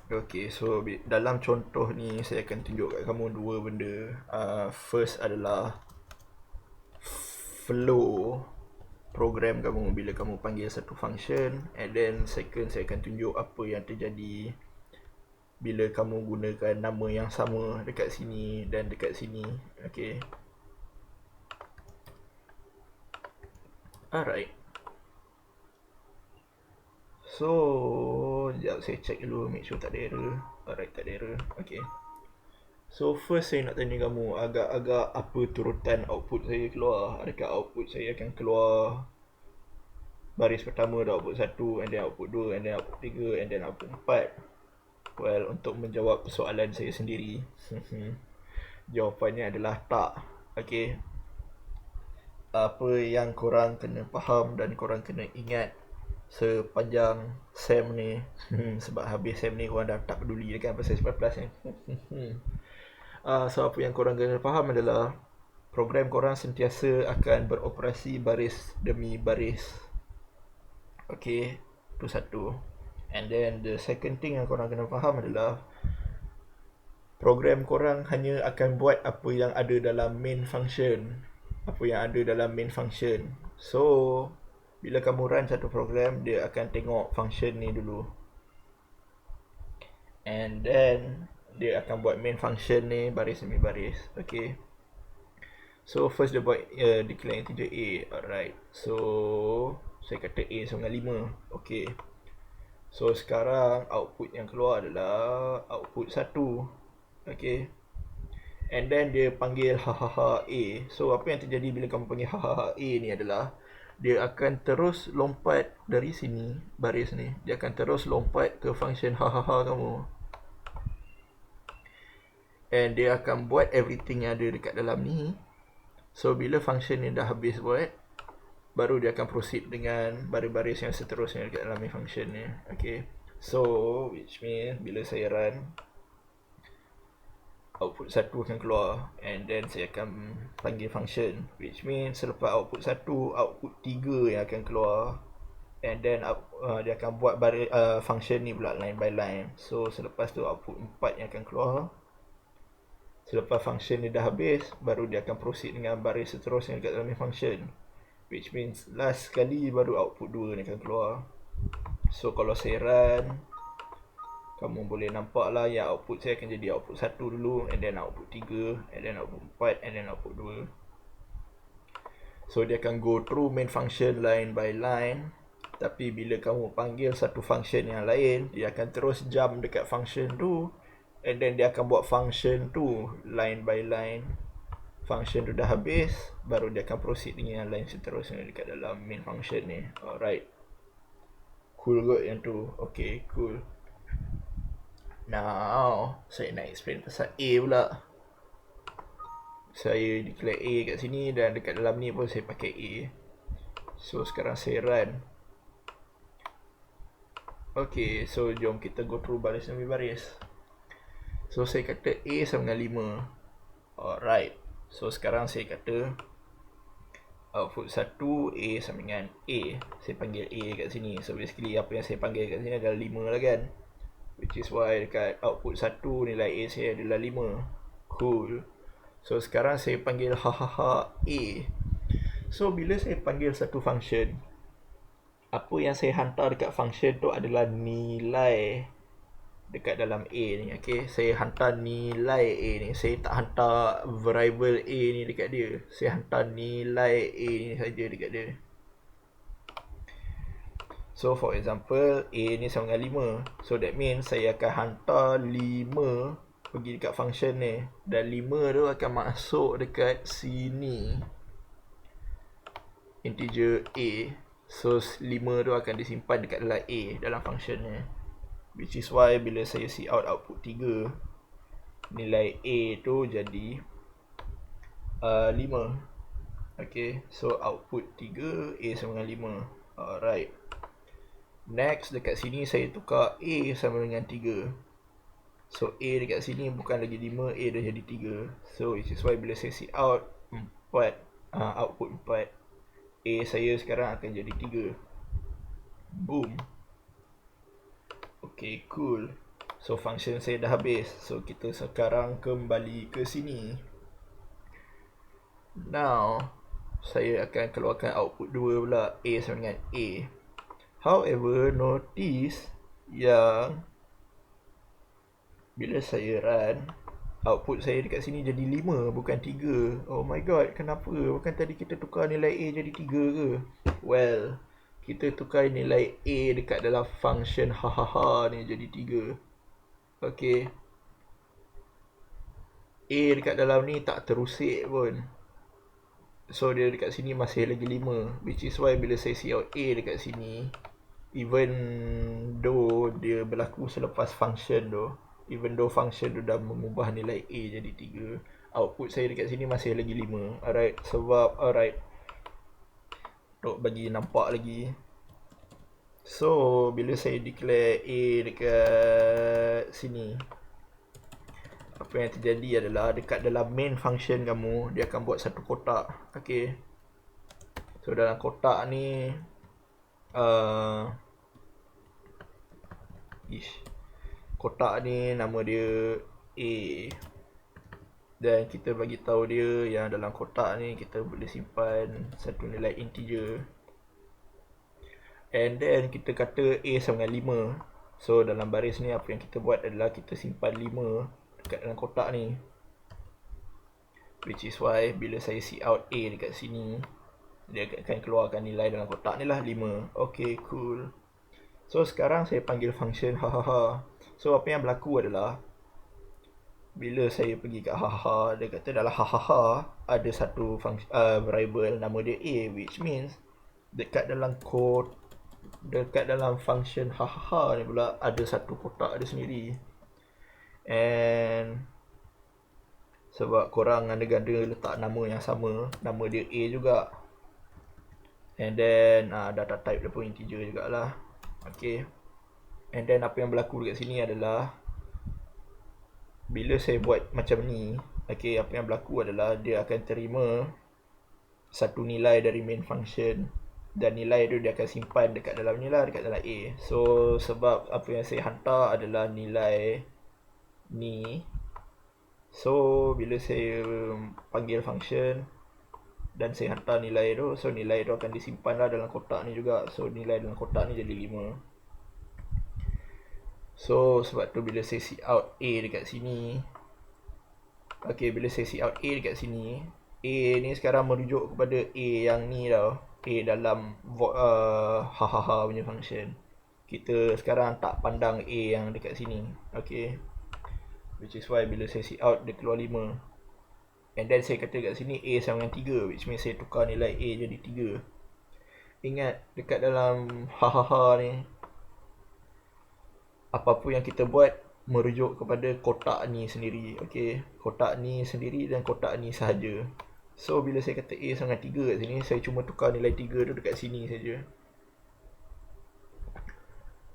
Okay, so dalam contoh ni saya akan tunjuk kat kamu dua benda. First adalah flow program kamu bila kamu panggil satu function, and then second saya akan tunjuk apa yang terjadi bila kamu gunakan nama yang sama dekat sini dan dekat sini. Okay, alright. So sekejap saya check dulu, make sure tak ada error. Alright, tak ada error. Okay, so first saya nak tanya kamu agak-agak apa turutan output saya keluar. Adakah output saya akan keluar baris pertama dan output 1, and then output 2, and then output 3, and then output 4? Well, untuk menjawab soalan saya sendiri, jawapannya adalah tak. Okay, apa yang korang kena faham dan korang kena ingat sepanjang SEM ni, sebab habis SEM ni korang dah tak peduli kan pasal 11 ni. So apa yang korang kena faham adalah program korang sentiasa akan beroperasi baris demi baris. Okay, itu satu. And then the second thing yang korang kena faham adalah program korang hanya akan buat apa yang ada dalam main function. Apa yang ada dalam main function. So bila kamu run satu program, dia akan tengok function ni dulu, and then dia akan buat main function ni baris demi baris. Okay, so first dia buat declare integer a. Alright, so saya kata a sama dengan 5. Okay, so sekarang output yang keluar adalah output 1. Okay, and then dia panggil hahaha a. So apa yang terjadi bila kamu panggil hahaha a ni adalah dia akan terus lompat dari sini, baris ni, dia akan terus lompat ke function hahaha kamu, and dia akan buat everything yang ada dekat dalam ni. So bila function ni dah habis buat, baru dia akan proceed dengan baris-baris yang seterusnya dekat dalam function ni. Okay, so which means bila saya run, output 1 akan keluar, and then saya akan panggil function, which means selepas output 1, output 3 yang akan keluar, and then dia akan buat function ni pula line by line. So selepas tu output 4 yang akan keluar. Selepas function ni dah habis, baru dia akan proceed dengan baris seterusnya dekat dalam function, which means last sekali baru output 2 ni akan keluar. So kalau saya run, kamu boleh nampak lah yang output saya akan jadi output 1 dulu, and then output 3, and then output 4, and then output 2. So dia akan go through main function line by line. Tapi bila kamu panggil satu function yang lain, dia akan terus jump dekat function tu, and then dia akan buat function tu line by line. Function tu dah habis, baru dia akan proceed dengan line seterusnya dekat dalam main function ni. Alright, cool kot yang tu. Okay, cool. Now saya nak explain pasal A pula. Saya declare A kat sini dan dekat dalam ni pun saya pakai A. So sekarang saya run. Okay, so jom kita go through baris demi baris. So saya kata A sama dengan 5. Alright. So sekarang saya kata output 1 A sama dengan A. Saya panggil A kat sini. So basically apa yang saya panggil kat sini adalah 5 lah kan. Which is why dekat output 1 nilai A saya adalah 5. Cool. So sekarang saya panggil hahaha A. So bila saya panggil satu function, apa yang saya hantar dekat function tu adalah nilai dekat dalam A ni. Okay, saya hantar nilai A ni. Saya tak hantar variable A ni dekat dia. Saya hantar nilai A ni saja dekat dia. So for example, A ni sama dengan 5. So that means saya akan hantar 5 pergi dekat function ni. Dan 5 tu akan masuk dekat sini, integer A. So 5 tu akan disimpan dekat dalam A, dalam function ni. Which is why bila saya see out output 3, nilai A tu jadi 5. Okay, so output 3 A sama dengan 5. Alright. Next, dekat sini saya tukar A sama dengan 3. So A dekat sini bukan lagi 5, A dah jadi 3. So which is why bila saya see out 4, output 4, A saya sekarang akan jadi 3. Boom. Okay, cool. So function saya dah habis. So kita sekarang kembali ke sini. Now saya akan keluarkan output 2 pula, A sama dengan A. However, notice yang bila saya run, output saya dekat sini jadi 5 bukan 3. Oh my god, kenapa? Bukan tadi kita tukar nilai A jadi 3 ke? Well, kita tukar nilai A dekat dalam function hahaha ni jadi 3. Okay, A dekat dalam ni tak terusik pun. So dia dekat sini masih lagi 5. Which is why bila saya see out A dekat sini, even though dia berlaku selepas function tu, even though function tu dah mengubah nilai A jadi 3, output saya dekat sini masih lagi 5. Alright, sebab untuk bagi nampak lagi. So bila saya declare A dekat sini, apa yang terjadi adalah dekat dalam main function kamu, dia akan buat satu kotak. Okay, so dalam kotak ni kotak ni nama dia A, dan kita bagi tahu dia yang dalam kotak ni kita boleh simpan satu nilai integer. And then kita kata A sama dengan 5. So dalam baris ni apa yang kita buat adalah kita simpan 5 dekat dalam kotak ni. Which is why bila saya see out A dekat sini, dia akan keluarkan nilai dalam kotak ni lah, 5. Okay, cool. So sekarang saya panggil function hahaha. So apa yang berlaku adalah bila saya pergi kat hahaha, dia kata dalam hahaha ada satu variable nama dia A, which means dekat dalam function hahaha ni pula ada satu kotak dia sendiri. And sebab korang ganda-ganda letak nama yang sama, nama dia A juga. And then data type dia pun integer jugalah. Okay, and then apa yang berlaku dekat sini adalah bila saya buat macam ni, okay, apa yang berlaku adalah dia akan terima satu nilai dari main function, dan nilai tu dia akan simpan dekat dalam ni lah, dekat dalam A. So sebab apa yang saya hantar adalah nilai ni, so bila saya panggil function dan saya hantar nilai tu, so nilai tu akan disimpan lah dalam kotak ni juga. So nilai dalam kotak ni jadi 5. So sebab tu bila saya see out A dekat sini, okay, bila saya see out A dekat sini, A ni sekarang merujuk kepada A yang ni tau, A dalam hahaha punya function. Kita sekarang tak pandang A yang dekat sini. Okay, which is why bila saya see out dia keluar 5. And then saya kata kat sini A sama dengan 3, which means saya tukar nilai A jadi 3. Ingat, dekat dalam hahaha ni, apa-apa yang kita buat merujuk kepada kotak ni sendiri. Okay, kotak ni sendiri dan kotak ni sahaja. So bila saya kata A sama dengan 3 kat sini, saya cuma tukar nilai 3 tu dekat sini saja.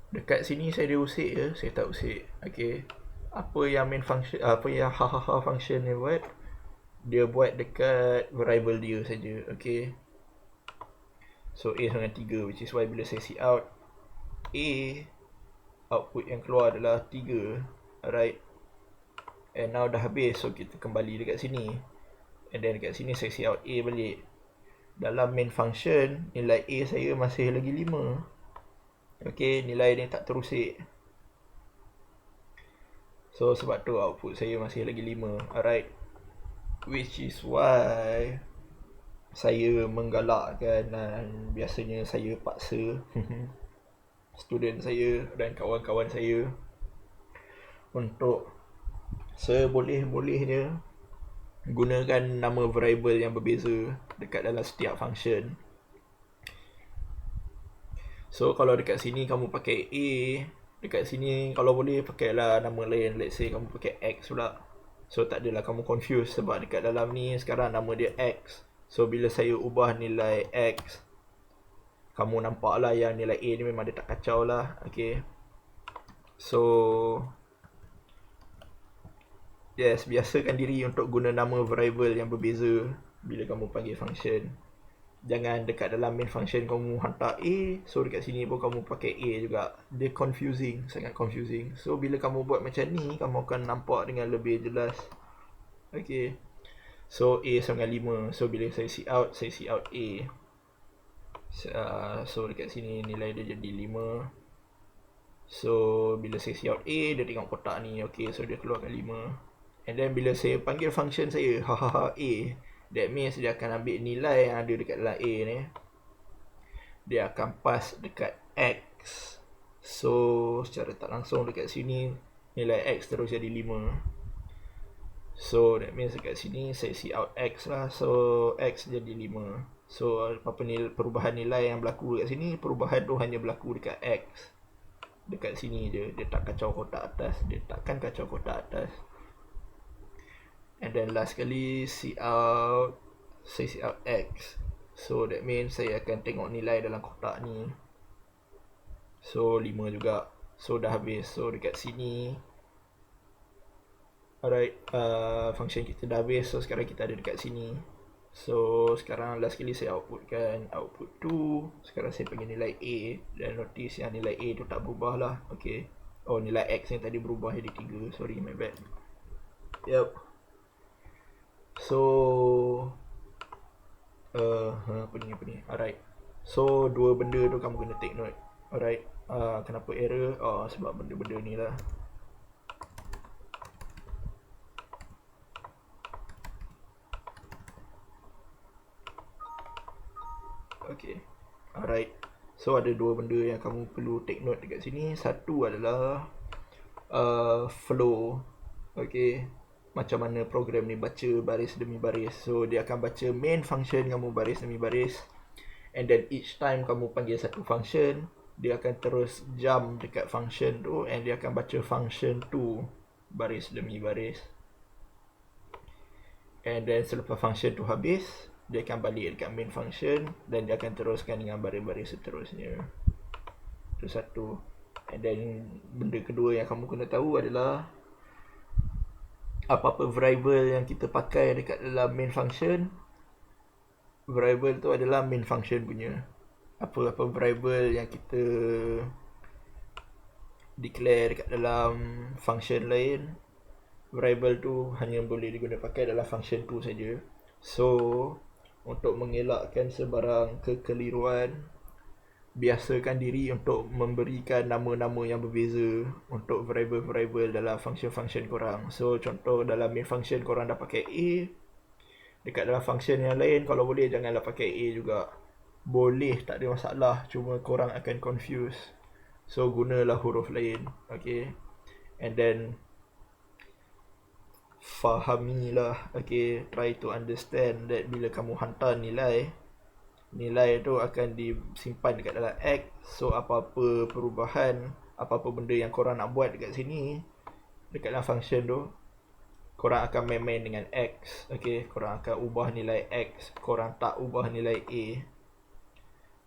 Dekat sini saya ada usik je, saya tak usik. Okay, apa yang main function, apa yang function ni buat, dia buat dekat variable dia saja. Okay, so A sama dengan 3, which is why bila saya see out A, output yang keluar adalah 3. Alright, and now dah habis, so kita kembali dekat sini, and then dekat sini saya see out A balik. Dalam main function, nilai A saya masih lagi 5. Okay, nilai ni tak terusik. So sebab tu output saya masih lagi 5. Alright, which is why saya menggalakkan dan biasanya saya paksa student saya dan kawan-kawan saya untuk seboleh-bolehnya gunakan nama variable yang berbeza dekat dalam setiap function. So kalau dekat sini kamu pakai A, dekat sini kalau boleh pakailah nama lain. Let's say kamu pakai X pula. So tak adalah kamu confuse sebab dekat dalam ni sekarang nama dia X. So bila saya ubah nilai X, kamu nampak lah yang nilai A ni memang dia tak kacau lah. Okay, so yes, biasakan diri untuk guna nama variable yang berbeza bila kamu panggil function. Jangan dekat dalam main function kamu hantar A, so dekat sini pun kamu pakai A juga. Dia confusing, sangat confusing. So bila kamu buat macam ni, kamu akan nampak dengan lebih jelas. Okay, so A sama dengan 5. So bila saya see out A. So dekat sini nilai dia jadi 5. So bila saya see out A, dia tengok kotak ni. Okay, so dia keluarkan 5. And then bila saya panggil function saya A, that means dia akan ambil nilai yang ada dekat dalam A ni, dia akan pass dekat X. So secara tak langsung dekat sini nilai X terus jadi 5. So that means dekat sini saya see out X lah. So X jadi 5. So apa nilai, perubahan nilai yang berlaku dekat sini, perubahan tu hanya berlaku dekat X. Dekat sini je, dia tak kacau kotak atas. Dia takkan kacau kotak atas. And then last kali saya see out X. So that means saya akan tengok nilai dalam kotak ni. So 5 juga. So dah habis. So dekat sini, alright, function kita dah habis. So sekarang kita ada dekat sini. So sekarang last kali saya outputkan output 2. Sekarang saya panggil nilai A. Dan notice yang nilai A tu tak berubah lah. Okay, oh nilai X yang tadi berubah jadi 3. Sorry, my bad. Yup. So apa ni. Alright, so dua benda tu kamu kena take note. Alright, kenapa error? Sebab benda-benda ni lah. Okay, alright, so ada dua benda yang kamu perlu take note dekat sini. Satu adalah flow. Okay, macam mana program ni baca baris demi baris. So dia akan baca main function kamu baris demi baris, and then each time kamu panggil satu function, dia akan terus jump dekat function tu, and dia akan baca function tu baris demi baris. And then selepas function tu habis, dia akan balik dekat main function, dan dia akan teruskan dengan baris-baris seterusnya. Itu satu. And then benda kedua yang kamu kena tahu adalah apa-apa variable yang kita pakai dekat dalam main function, variable tu adalah main function punya. Apa-apa variable yang kita declare dekat dalam function lain, variable tu hanya boleh digunakan pakai dalam function tu saja. So untuk mengelakkan sebarang kekeliruan, biasakan diri untuk memberikan nama-nama yang berbeza untuk variable-variable dalam function-function korang. So contoh dalam main function korang dah pakai A, dekat dalam function yang lain kalau boleh janganlah pakai A juga. Boleh, tak ada masalah, cuma korang akan confuse. So gunalah huruf lain. Okay, and then fahamilah, okay, try to understand that bila kamu hantar nilai tu akan disimpan dekat dalam X. So apa-apa perubahan, apa-apa benda yang korang nak buat dekat sini, dekat dalam function tu, korang akan main-main dengan X. Okay, korang akan ubah nilai X, korang tak ubah nilai A.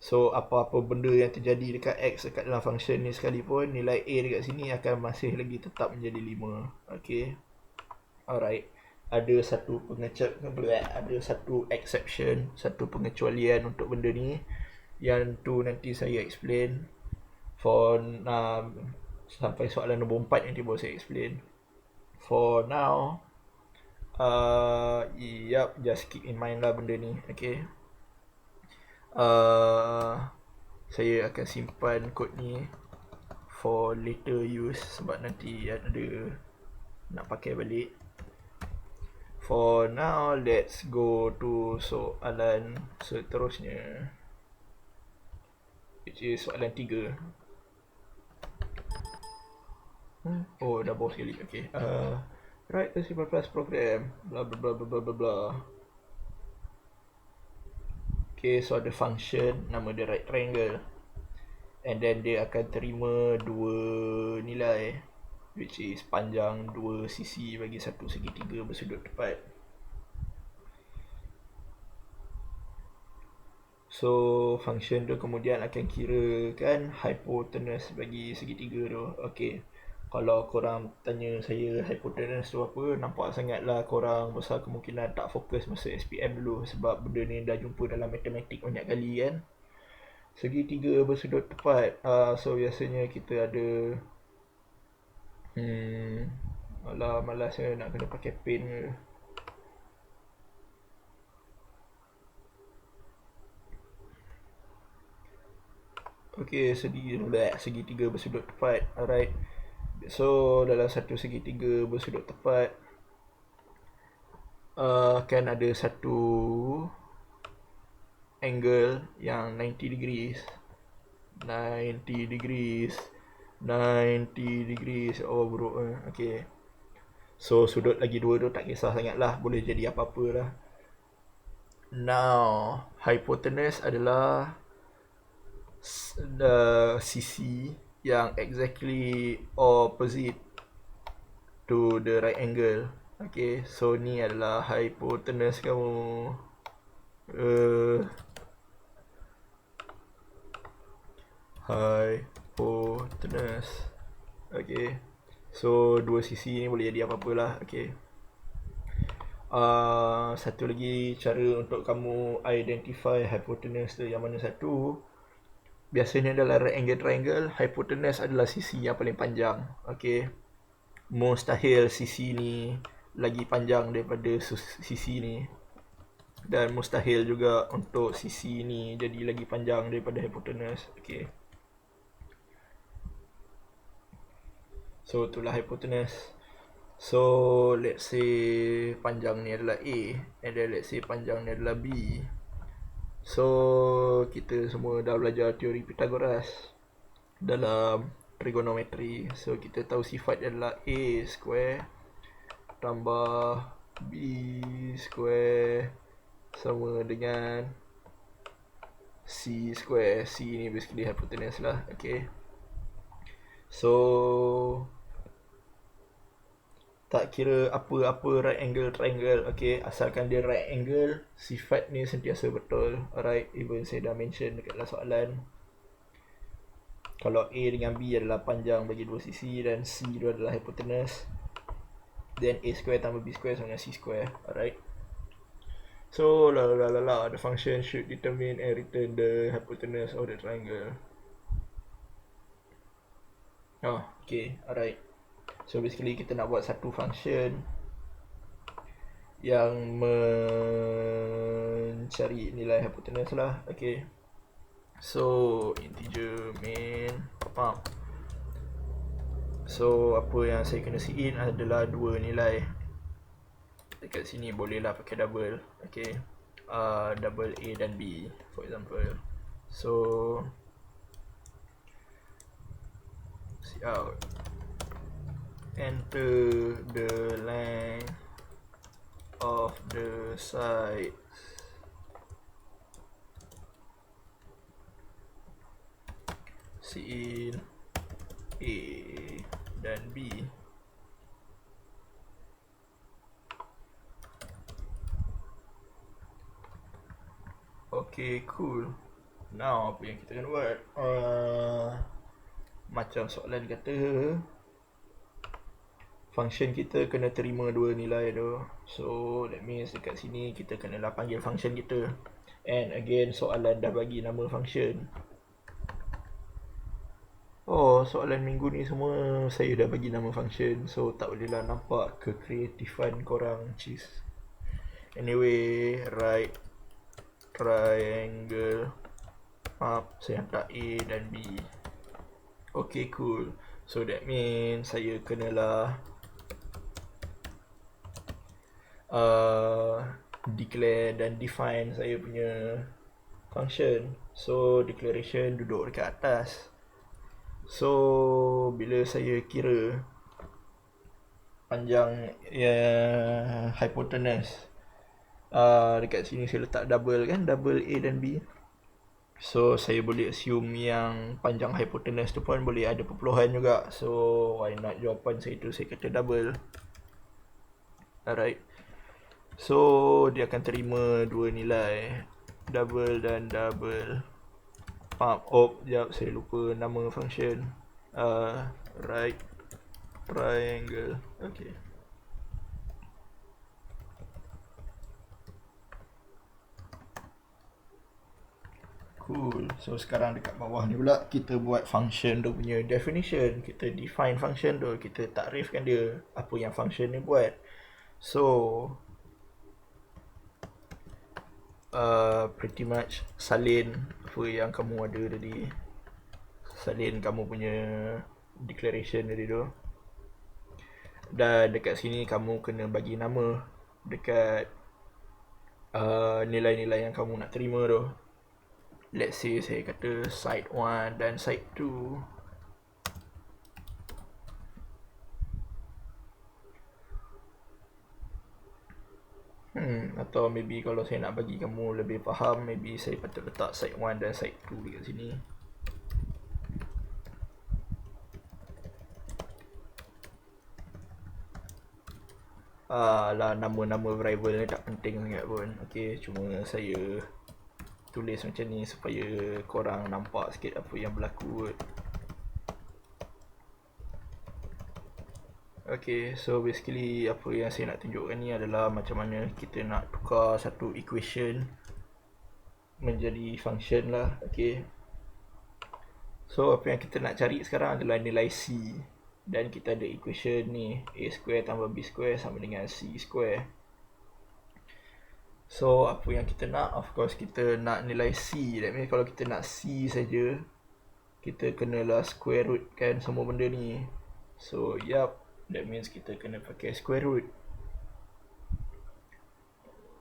So apa-apa benda yang terjadi dekat X dekat dalam function ni sekalipun, nilai A dekat sini akan masih lagi tetap menjadi 5. Okay, alright. Ada satu exception, satu pengecualian untuk benda ni, yang tu nanti saya explain. For sampai soalan nombor 4 nanti baru saya explain. For now, just keep in mind lah benda ni. Okay, saya akan simpan kod ni for later use sebab nanti ada nak pakai balik. For now, let's go to soalan seterusnya, which is soalan 3. Oh, dah bawah sekali. Okay, write a C++ program, blah blah blah blah blah blah. Okay, so ada function nama dia right triangle, and then dia akan terima dua nilai, which is panjang 2 sisi bagi satu segitiga bersudut tepat. So function tu kemudian akan kirakan hypotenuse bagi segitiga tu. Okay, kalau korang tanya saya hypotenuse tu apa, nampak sangat lah korang besar kemungkinan tak fokus masa SPM dulu, sebab benda ni dah jumpa dalam matematik banyak kali kan. Segitiga bersudut tepat, so biasanya kita ada alah, malas saya nak kena pakai pen ke. Okay, segitiga bersudut tepat. Alright, so dalam satu segitiga bersudut tepat akan ada satu angle yang 90 degrees. 90 degrees. 90 degrees. Oh bro. Okay, so sudut lagi dua tu tak kisah sangat lah, boleh jadi apa-apa lah. Now, hypotenuse adalah the sisi yang exactly opposite to the right angle. Okay, so ni adalah hypotenuse kamu. Hypotenuse. Okay, so dua sisi ni boleh jadi apa-apa lah. Okay, satu lagi cara untuk kamu identify hypotenuse tu yang mana satu. Biasanya dalam right angle triangle, hypotenuse adalah sisi yang paling panjang. Okay, mustahil sisi ni lagi panjang daripada sisi ni, dan mustahil juga untuk sisi ni jadi lagi panjang daripada hypotenuse. Okay, so itulah hypotenuse. So let's say panjang ni adalah A, and then let's say panjang ni adalah B. So kita semua dah belajar teori Pythagoras dalam trigonometry. So kita tahu sifat adalah A square tambah B square sama dengan C square. C ni basically hypotenuse lah. Okay, so tak kira apa-apa right angle triangle, okay, asalkan dia right angle, sifat ni sentiasa betul. Alright, even saya dah mention dekat dalam soalan, kalau A dengan B adalah panjang bagi dua sisi dan C tu adalah hypotenuse, then A square tambah B square sama dengan C square. Alright, so the function should determine and return the hypotenuse of the triangle. Okay, alright. So basically kita nak buat satu function yang mencari nilai hypotenuse lah. Okay, so integer main pop up. So apa yang saya kena see in adalah dua nilai. Dekat sini bolehlah pakai double. Okay, double A dan B for example. So see out, enter the length of the sides. See in A dan B. Okay, cool. Now, apa yang kita kena buat? Macam soalan kata, function kita kena terima dua nilai tu. So, that means dekat sini kita kenalah panggil function kita. And again, soalan dah bagi nama function. Oh, soalan minggu ni semua saya dah bagi nama function. So, tak bolehlah nampak kekreatifan korang. Cheese. Anyway, right triangle up, saya hantar A dan B. Okay, cool. So that means saya kenalah declare dan define saya punya function. So declaration duduk dekat atas. So bila saya kira panjang hypotenuse, dekat sini saya letak double kan, double A dan B. So saya boleh assume yang panjang hypotenuse tu pun boleh ada perpuluhan juga. So why not jawapan saya tu saya kata double. Alright. So dia akan terima dua nilai, double dan double. Sekejap saya lupa nama function. Right triangle. Okay. Cool. So sekarang dekat bawah ni pula kita buat function tu punya definition. Kita define function tu, kita takrifkan dia apa yang function ni buat. So pretty much salin apa yang kamu ada tadi, salin kamu punya declaration tadi tu. Dan dekat sini kamu kena bagi nama dekat nilai-nilai yang kamu nak terima tu. Let's say saya kata side 1 dan side 2. Atau maybe kalau saya nak bagi kamu lebih faham, maybe saya patut letak side 1 dan side 2 dekat sini. Lah nama-nama variable ni tak penting sangat pun. Okay, cuma saya tulis macam ni supaya korang nampak sikit apa yang berlaku. Okay, so basically apa yang saya nak tunjukkan ni adalah macam mana kita nak tukar satu equation menjadi function lah. Okay, so apa yang kita nak cari sekarang adalah nilai C. Dan kita ada equation ni, A square tambah B square sama dengan C square. So apa yang kita nak, of course kita nak nilai C. That means kalau kita nak C saja, kita kenalah square root kan semua benda ni. So yup, that means kita kena pakai square root,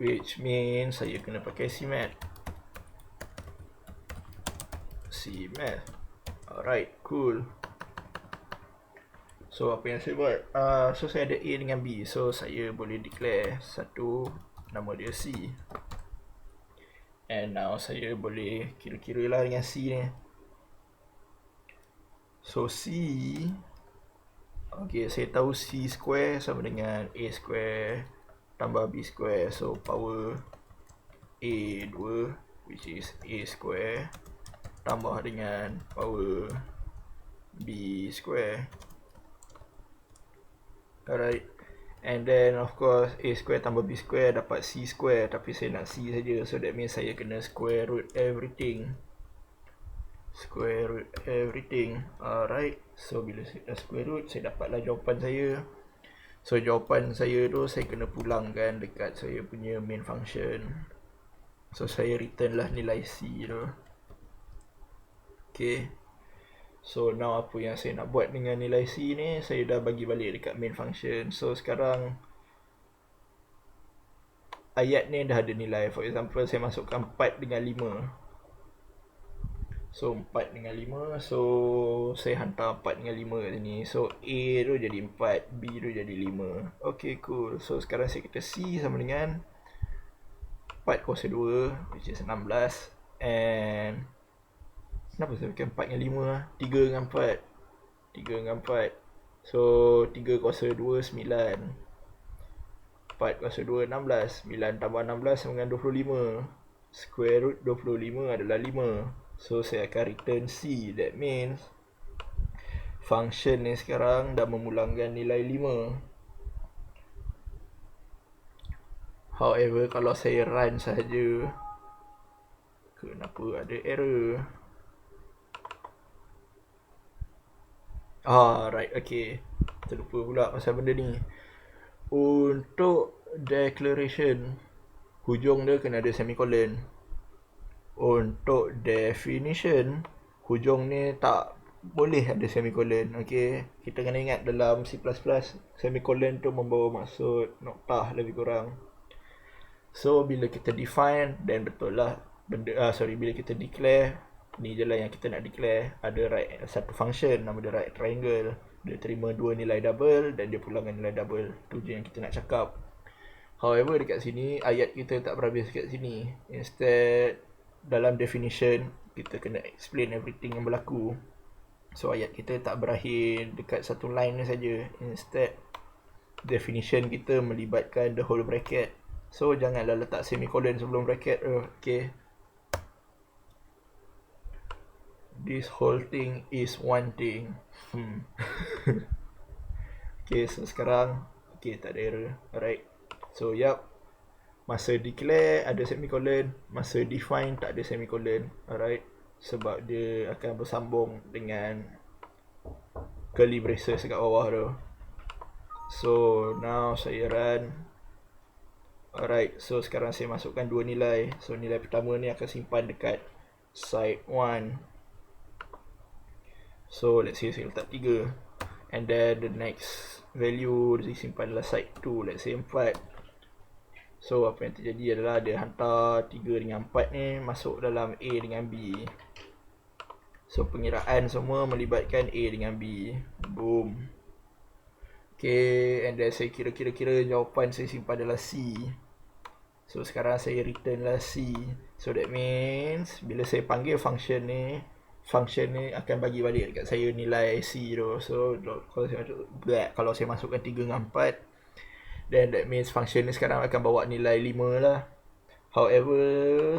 which means saya kena pakai CMath. Alright, cool. So apa yang saya buat, so saya ada A dengan B. So saya boleh declare satu, nama dia C. And now saya boleh kira-kira lah dengan C ni. So C, okay, saya tahu C square sama dengan A square tambah B square. So power A 2, which is A square, tambah dengan power B square. Alright. And then of course A square tambah B square dapat C square. Tapi saya nak C saja. So that means saya kena square root everything. Alright. So bila saya dah square root, saya dapatlah jawapan saya. So jawapan saya tu saya kena pulangkan dekat saya punya main function. So saya return lah nilai C tu. Okay. So now apa yang saya nak buat dengan nilai C ni, saya dah bagi balik dekat main function. So sekarang ayat ni dah ada nilai. For example, saya masukkan 4 dengan 5. So 4 dengan 5, so saya hantar 4 dengan 5 kat sini. So A tu jadi 4, B tu jadi 5. Okay, cool. So sekarang saya kata C sama dengan 4 kuasa 2, which is 16. And kenapa saya pakai 4 dengan 5 lah? 3 dengan 4. 3 dengan 4. So 3 kuasa 2, 9. 4 kuasa 2, 16. 9 tambah 16 sama dengan 25. Square root 25 adalah 5. So saya akan return C. That means function ni sekarang dah memulangkan nilai 5. However, kalau saya run sahaja, kenapa ada error? Right, okay. Terlupa pula pasal benda ni. Untuk declaration, hujung dia kena ada semicolon. Untuk definition, hujung ni tak boleh ada semicolon. Okay, kita kena ingat dalam C++, semicolon tu membawa maksud noktah lebih kurang. So bila kita define, then betul lah bila kita declare, ni je lah yang kita nak declare. Ada right satu function nama dia right triangle, dia terima dua nilai double dan dia pulangkan nilai double. Tu je yang kita nak cakap. However, dekat sini ayat kita tak berhabis kat sini. Instead, dalam definition kita kena explain everything yang berlaku. So ayat kita tak berakhir dekat satu line ni saja. Instead, definition kita melibatkan the whole bracket. So janganlah letak semicolon sebelum bracket. Okay, this whole thing is one thing. Okay, so sekarang tak ada error. Alright, so masa declare ada semicolon, masa define tak ada semicolon. Alright, sebab dia akan bersambung dengan curly braces kat bawah tu. So now saya run. Alright, so sekarang saya masukkan dua nilai. So nilai pertama ni akan simpan dekat side 1. So let's say saya letak 3. And then the next value disimpan dalam side 2, let's say 4. So apa yang terjadi adalah dia hantar 3 dengan 4 ni masuk dalam A dengan B. So pengiraan semua melibatkan A dengan B. Boom. Okay, and then saya kira jawapan saya simpan dalam C. So sekarang saya return lah C. So that means bila saya panggil function ni akan bagi balik dekat saya nilai C tu. So kalau saya masukkan 3 dengan 4, then that means function ni sekarang akan bawa nilai 5 lah. However,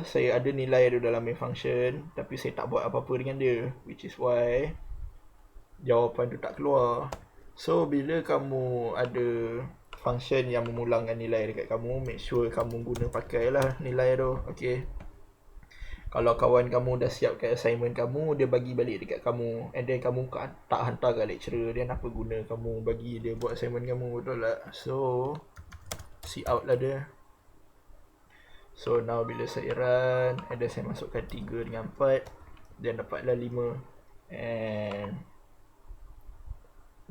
saya ada nilai tu dalam main function, tapi saya tak buat apa-apa dengan dia, which is why jawapan tu tak keluar. So bila kamu ada function yang memulangkan nilai dekat kamu, make sure kamu guna pakailah nilai tu. Okay, kalau kawan kamu dah siapkan assignment kamu, dia bagi balik dekat kamu, and then kamu tak hantar ke lecturer, then apa guna kamu bagi dia buat assignment kamu, betul tak? So see out lah dia. So now bila saya run, and then saya masukkan 3 dengan 4, then dapatlah 5. And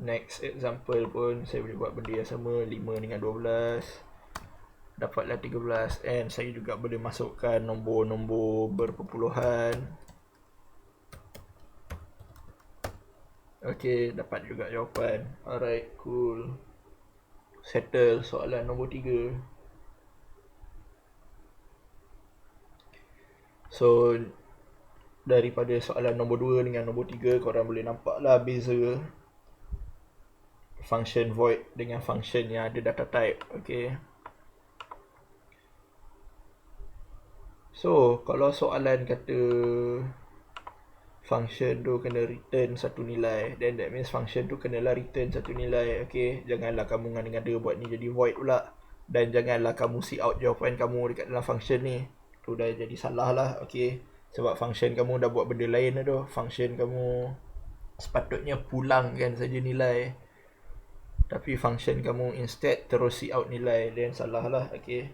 next example pun saya boleh buat benda yang sama, 5 dengan 12, dapatlah 13. And saya juga boleh masukkan nombor-nombor berperpuluhan. Okay, dapat juga jawapan. Alright, cool. Settle soalan nombor 3. So daripada soalan nombor 2 dengan nombor 3, korang boleh nampak lah beza function void dengan function yang ada data type. Okay, so kalau soalan kata function tu kena return satu nilai, then that means function tu kenalah return satu nilai. Okay, janganlah kamu ngada-ngada buat ni jadi void pula, dan janganlah kamu see out jawapan kamu dekat dalam function ni. Tu dah jadi salah lah. Okay, sebab function kamu dah buat benda lain tu. Function kamu sepatutnya pulangkan saja nilai, tapi function kamu instead terus see out nilai, then salah lah. Okay,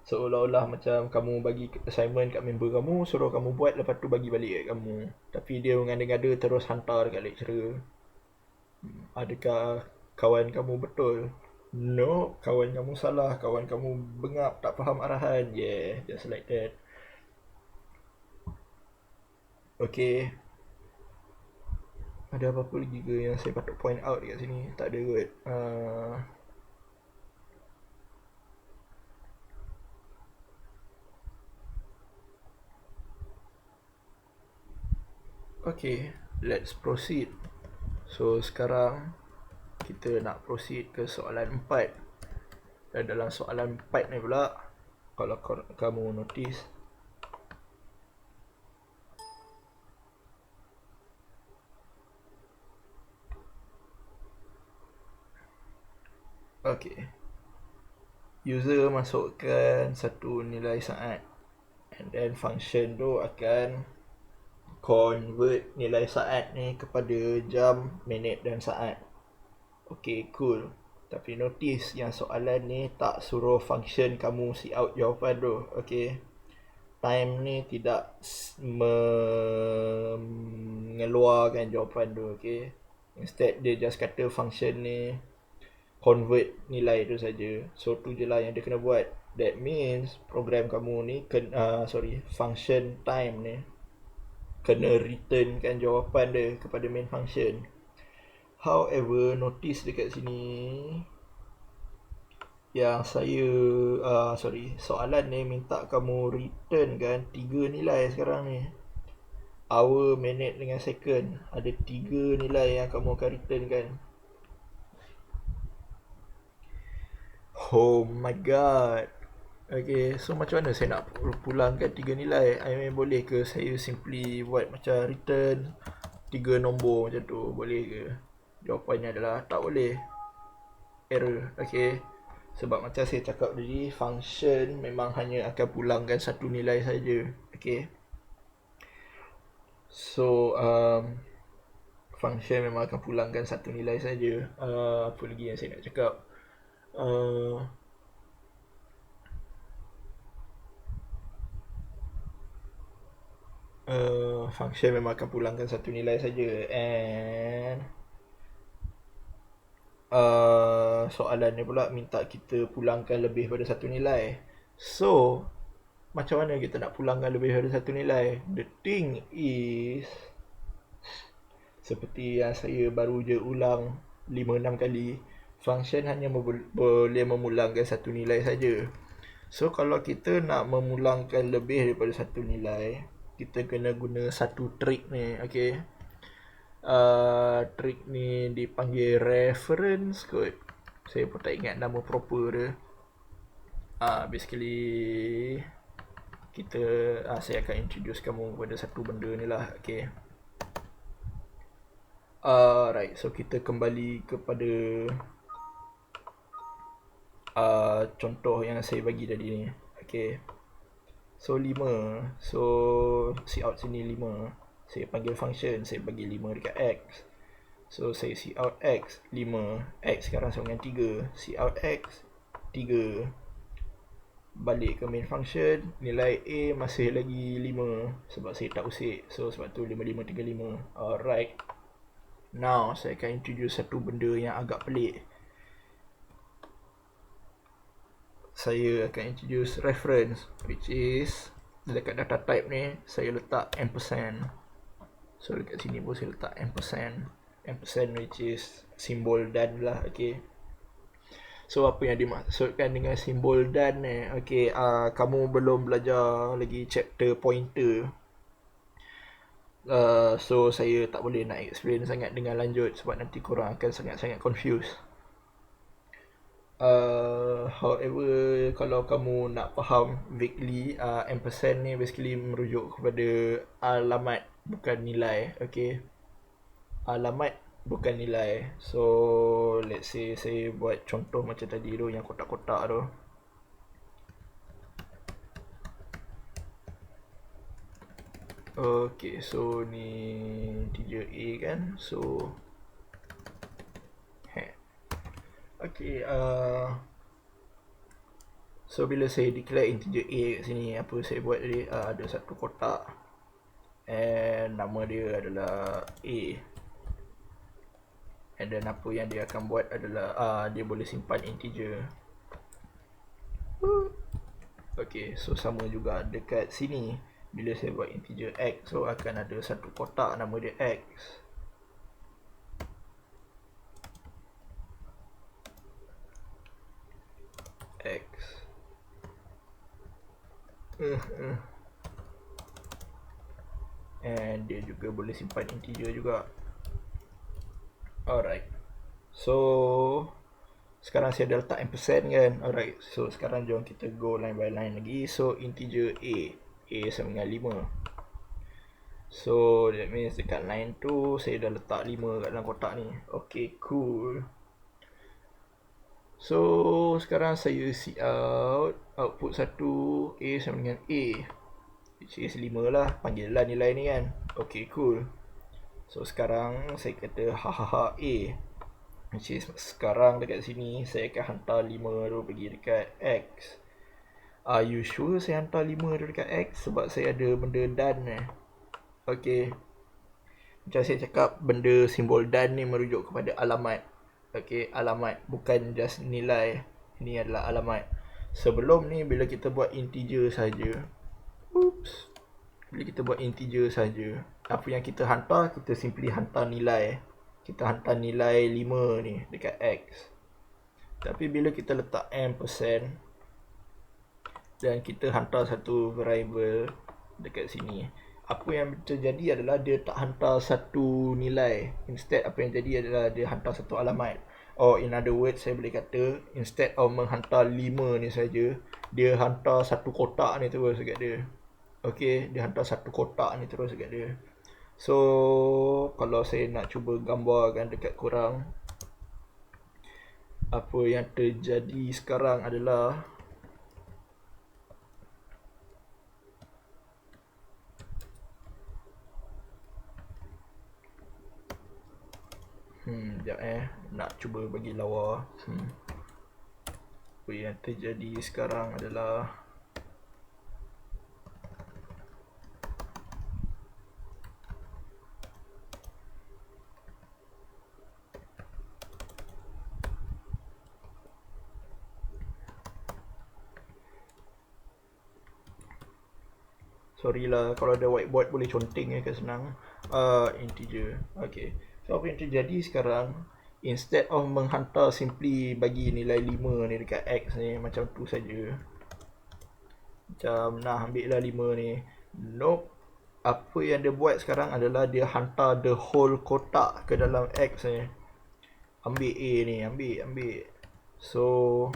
seolah-olah macam kamu bagi assignment kat member kamu, suruh kamu buat, lepas tu bagi balik kat kamu, tapi dia mengada-ngada terus hantar dekat lecturer. Adakah kawan kamu betul? No, kawan kamu salah. Kawan kamu bengap, tak faham arahan. Yeah, just like that. Okay, ada apa-apa lagi ke yang saya patut point out dekat sini? Tak ada kot. Okay, let's proceed. So sekarang kita nak proceed ke soalan 4. Dan dalam soalan 4 ni pula, Kalau kamu notice. Okay. User masukkan satu nilai saat, and then function tu akan convert nilai saat ni kepada jam, minit dan saat. Okay, cool. Tapi notice yang soalan ni tak suruh function kamu see out jawapan tu. Okay. Time ni tidak mengeluarkan jawapan tu. Okay. Instead dia just kata function ni convert nilai tu saja. So tu je lah yang dia kena buat. That means program kamu ni function time ni kena returnkan jawapan dia kepada main function. However, notice dekat sini yang soalan ni minta kamu return kan 3 nilai sekarang ni. Hour, minute dengan second. Ada 3 nilai yang kamu akan return kan. Oh my god. Okay, so macam mana saya nak pulangkan 3 nilai? I mean, boleh ke saya simply buat macam return 3 nombor macam tu? Boleh ke? Jawapannya adalah tak boleh. Error. Okay. Sebab macam saya cakap tadi, function memang hanya akan pulangkan satu nilai saja. Okay. So, function memang akan pulangkan satu nilai saja. Apa lagi yang saya nak cakap? Function memang akan pulangkan satu nilai saja. And soalan ni pula minta kita pulangkan lebih pada satu nilai. So, macam mana kita nak pulangkan lebih pada satu nilai? The thing is, seperti yang saya baru je ulang 5-6 kali, function hanya boleh memulangkan satu nilai saja. So, kalau kita nak memulangkan lebih daripada satu nilai, kita kena guna satu trik ni, okay? Trik ni dipanggil reference code. Saya pun tak ingat nama proper dia. Basically saya akan introduce kamu kepada satu benda ni lah. Okay. Right, so kita kembali kepada contoh yang saya bagi tadi ni. Okay. So 5. So cout sini 5. Saya panggil function, saya bagi 5 dekat x. So saya cout x 5. X sekarang sama dengan 3. Cout x 3. Balik ke main function, nilai A masih lagi 5 sebab saya tak usik. So sebab tu 5535. Alright. Now saya akan introduce satu benda yang agak pelik. Saya akan introduce reference, which is dekat data type ni saya letak ampersand. So dekat sini pun saya letak ampersand. Ampersand which is simbol dan lah. Okay. So apa yang dimaksudkan dengan simbol dan ni? Okay, kamu belum belajar lagi chapter pointer. So saya tak boleh nak explain sangat dengan lanjut sebab nanti korang akan sangat-sangat confused. However, kalau kamu nak faham vaguely, ampersand ni basically merujuk kepada alamat bukan nilai. Okay, alamat bukan nilai. So let's say saya buat contoh macam tadi tu, yang kotak-kotak tu. Okay, so ni integer A kan. So okay, so bila saya declare integer A kat sini, apa saya buat tadi, ada satu kotak and nama dia adalah A. And then apa yang dia akan buat adalah dia boleh simpan integer. Okay, so sama juga dekat sini. Bila saya buat integer x, so akan ada satu kotak nama dia x. X. And dia juga boleh simpan integer juga. Alright. So Sekarang saya dah letak ampersand kan. Alright, so sekarang jom kita go line by line lagi. So integer A sama dengan 5. So that means dekat line tu saya dah letak 5 kat dalam kotak ni. Okay, cool. So sekarang saya see out output 1 A sama dengan A, which is 5 lah, panggil lah nilai ni kan. Okay, cool. So sekarang saya kata hahaha A, which is sekarang dekat sini saya akan hantar 5 tu pergi dekat X. Are you sure saya hantar 5 tu dekat X? Sebab saya ada benda done Okay, macam saya cakap, benda simbol done ni merujuk kepada alamat. Okay, alamat, bukan just nilai. Ini adalah alamat. Sebelum ni bila kita buat integer saja, bila kita buat integer saja, apa yang kita hantar, kita simply hantar nilai. Kita hantar nilai 5 ni dekat X. Tapi bila kita letak ampersand dan kita hantar satu variable dekat sini, apa yang terjadi adalah dia tak hantar satu nilai. Instead, apa yang jadi adalah dia hantar satu alamat. Or in other words, saya boleh kata, instead of menghantar 5 ni saja, dia hantar satu kotak ni terus dekat dia. Okay, dia hantar satu kotak ni terus dekat dia. So kalau saya nak cuba gambarkan dekat korang, apa yang terjadi sekarang adalah sekejap nak cuba bagi lawa. Apa yang terjadi sekarang adalah sorry lah, kalau ada whiteboard boleh conteng kan senang. Integer. Okay, so apa yang terjadi sekarang, instead of menghantar simply bagi nilai 5 ni dekat X ni macam tu saja, macam nah ambil lah 5 ni, nope. Apa yang dia buat sekarang adalah dia hantar the whole kotak ke dalam X ni. Ambil A ni, ambil. So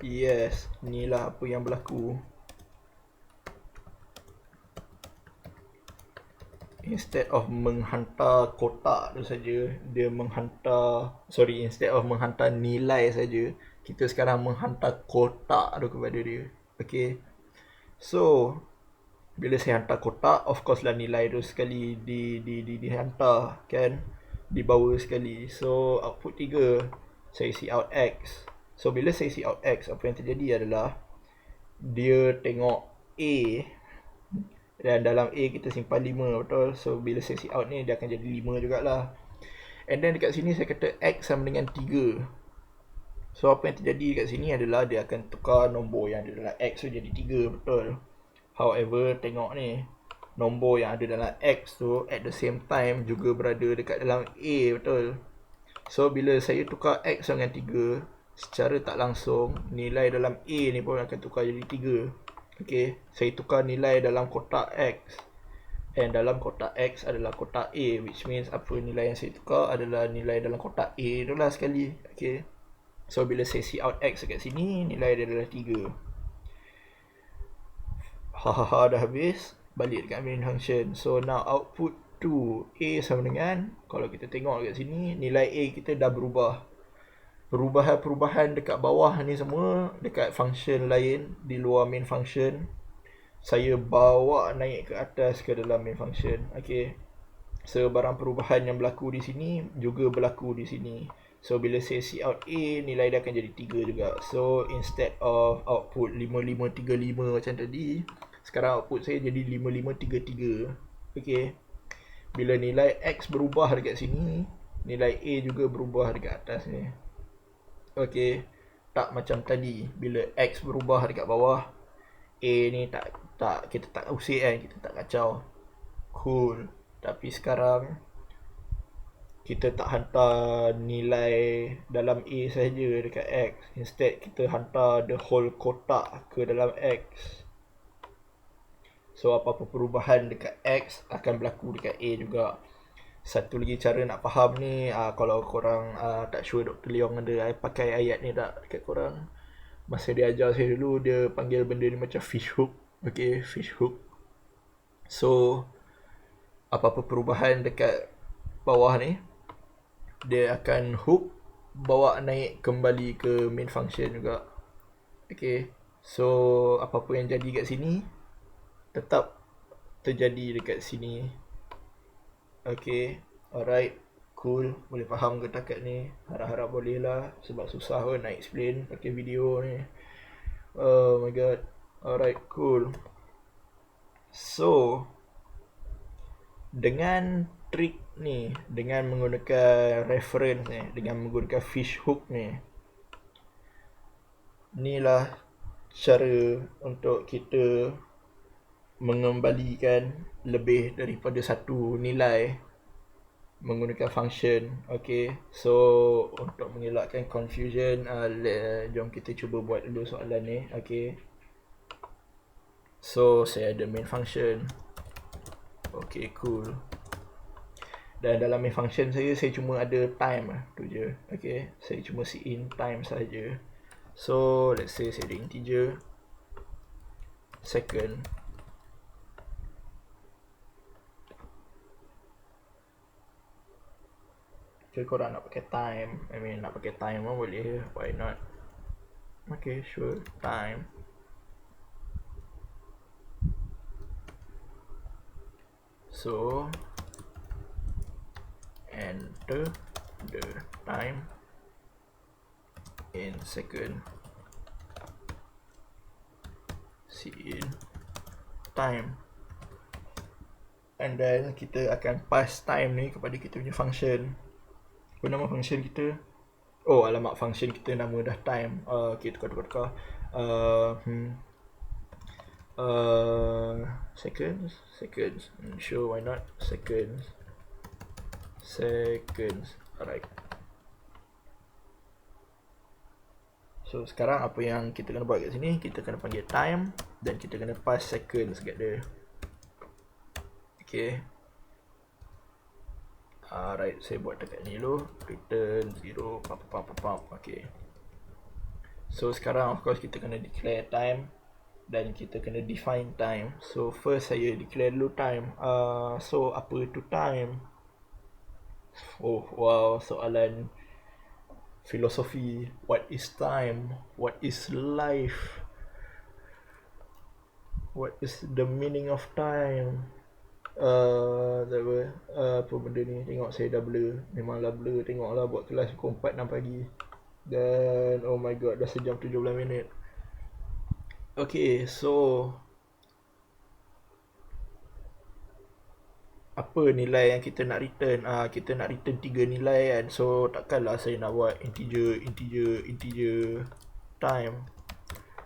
yes, inilah apa yang berlaku. Instead of menghantar kotak tu saja, dia menghantar, instead of menghantar nilai saja, kita sekarang menghantar kotak tu kepada dia. Okay, so bila saya hantar kotak, of course lah nilai tu sekali dihantar kan, dibawa sekali. So output 3, saya see out X. So bila saya see out X, apa yang terjadi adalah dia tengok A, dan dalam A kita simpan 5, betul? So bila saya see out ni, dia akan jadi 5 jugalah. And then dekat sini saya kata X sama dengan 3. So apa yang terjadi dekat sini adalah dia akan tukar nombor yang ada dalam X tu jadi 3, betul? However, tengok ni, nombor yang ada dalam X tu at the same time juga berada dekat dalam A, betul? So bila saya tukar X dengan 3, secara tak langsung nilai dalam A ni pun akan tukar jadi 3. Okay, saya tukar nilai dalam kotak X, and dalam kotak X adalah kotak A, which means apa nilai yang saya tukar adalah nilai dalam kotak A tu lah sekali. Okay, so bila saya see out X dekat sini, nilai dia adalah 3. Hahaha, dah habis. Balik dekat main function. So now output 2 A sama dengan, kalau kita tengok dekat sini, nilai A kita dah berubah. Perubahan-perubahan dekat bawah ni semua, dekat function lain di luar main function, saya bawa naik ke atas ke dalam main function. Okay, sebarang perubahan yang berlaku di sini juga berlaku di sini. So bila saya see out A, nilai dia akan jadi 3 juga. So instead of output 5535 macam tadi, sekarang output saya jadi 5533. Okay, bila nilai X berubah dekat sini, nilai A juga berubah dekat atas ni. Okay, tak macam tadi bila X berubah dekat bawah, A ni tak kita tak usik kan, kita tak kacau. Cool. Tapi sekarang kita tak hantar nilai dalam A saja dekat X. Instead kita hantar the whole kotak ke dalam X. So apa-apa perubahan dekat X akan berlaku dekat A juga. Satu lagi cara nak faham ni, kalau korang tak sure Dr. Leong ada pakai ayat ni tak dekat korang. Masa dia ajar saya dulu, dia panggil benda ni macam fish hook. Okay, fish hook. So apa-apa perubahan dekat bawah ni, dia akan hook bawa naik kembali ke main function juga. Okay, so apa-apa yang jadi kat sini tetap terjadi dekat sini. Okay, alright, cool. Boleh faham ke takat ni? Harap-harap boleh lah, sebab susah pun nak explain pakai video ni. Oh my god. Alright, cool. So dengan trik ni, dengan menggunakan reference ni, dengan menggunakan fish hook ni, inilah cara untuk kita mengembalikan lebih daripada satu nilai menggunakan function. Okay, so untuk mengelakkan confusion, jom kita cuba buat dulu soalan ni. Okay, so saya ada main function. Okay, cool. Dan dalam main function saya cuma ada time tu je. Okay, saya cuma sit in time saja. So let's say saya ada integer, second, so korang nak pakai time, nak pakai time pun boleh, why not. Okay, sure, time. So enter the time in second, in time, and then kita akan pass time ni kepada kita punya function. Apa nama function kita? Oh, alamak, function kita nama dah time. Okay, tukar. Seconds. Sure, why not? Seconds. Alright. So sekarang apa yang kita kena buat kat sini, kita kena panggil time dan kita kena pass seconds kat dia. Okay. Alright, saya buat dekat ni dulu. Return 0, okay. So sekarang of course kita kena declare time dan kita kena define time. So first saya declare dulu time. So apa itu time? Oh wow, soalan filosofi. What is time? What is life? What is the meaning of time? Apa benda ni? Tengok saya dah blur. Memanglah blur. Tengoklah buat kelas pukul 4, 6 pagi. Dan oh my god, dah sejam 17 minit. Okay, so apa nilai yang kita nak return? Kita nak return 3 nilai kan. So takkanlah saya nak buat integer time.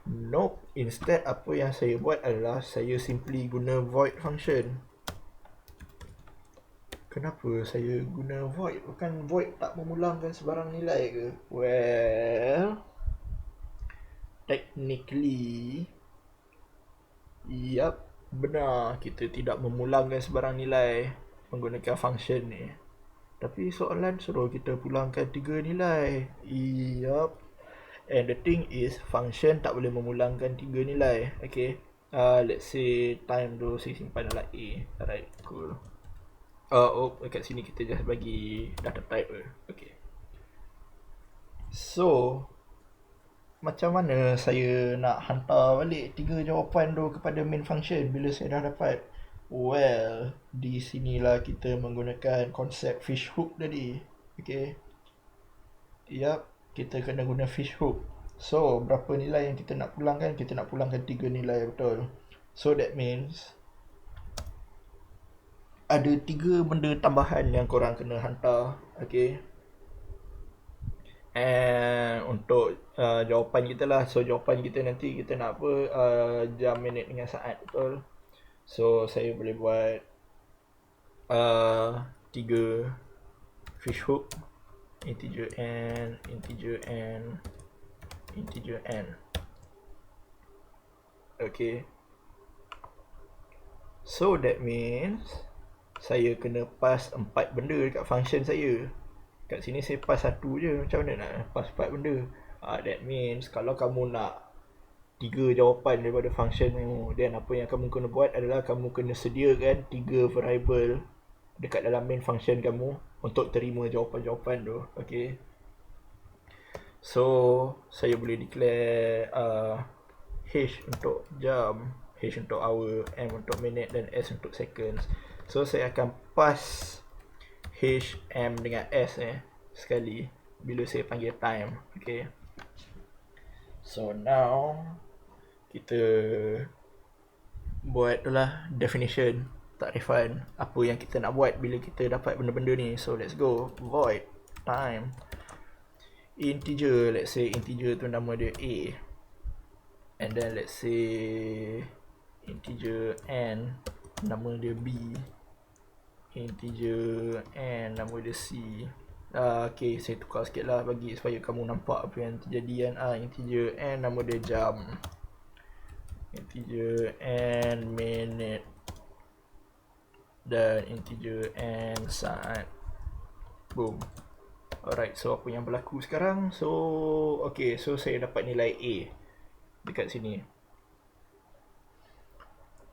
Nope. Instead apa yang saya buat adalah saya simply guna void function. Kenapa saya guna void? Bukan void tak memulangkan sebarang nilai ke? Well, technically, yup, benar, kita tidak memulangkan sebarang nilai menggunakan function ni. Tapi soalan suruh kita pulangkan 3 nilai. Yup. And the thing is, function tak boleh memulangkan 3 nilai. Okay, let's say time tu saya simpan dalam A. Alright, cool. Dekat sini kita just bagi data type. Okay. So macam mana saya nak hantar balik 3 jawapan tu kepada main function bila saya dah dapat? Well, di sinilah kita menggunakan konsep fish hook tadi. Okay. Yup, kita kena guna fish hook. So berapa nilai yang kita nak pulangkan? Kita nak pulangkan 3 nilai, betul. So that means ada 3 benda tambahan yang korang kena hantar. Okay. And untuk jawapan kita lah. So jawapan kita nanti kita nak apa? Jam, minit dengan saat, betul. So saya boleh buat 3 fish hook, integer n. Okay. So that means saya kena pass 4 benda dekat function saya. Kat sini saya pass 1 je. Macam mana nak pass 4 benda? That means kalau kamu nak 3 jawapan daripada function kamu, then apa yang kamu kena buat adalah kamu kena sediakan 3 variable dekat dalam main function kamu untuk terima jawapan-jawapan tu. Okay. So saya boleh declare H untuk jam, H untuk hour, M untuk minute dan S untuk seconds. So saya akan pass H, M dengan S sekali bila saya panggil time. Okay. So now kita buat lah definition, takrifan apa yang kita nak buat bila kita dapat benda-benda ni. So let's go. Void time integer, let's say integer tu nama dia A, and then let's say integer N nama dia B, integer N nama dia C. Okay, saya tukar sikit lah bagi supaya kamu nampak apa yang terjadi kan. Integer N nama dia jam, integer N minute, dan integer N saat. Boom. Alright, so apa yang berlaku sekarang? So, okay, so saya dapat nilai A dekat sini.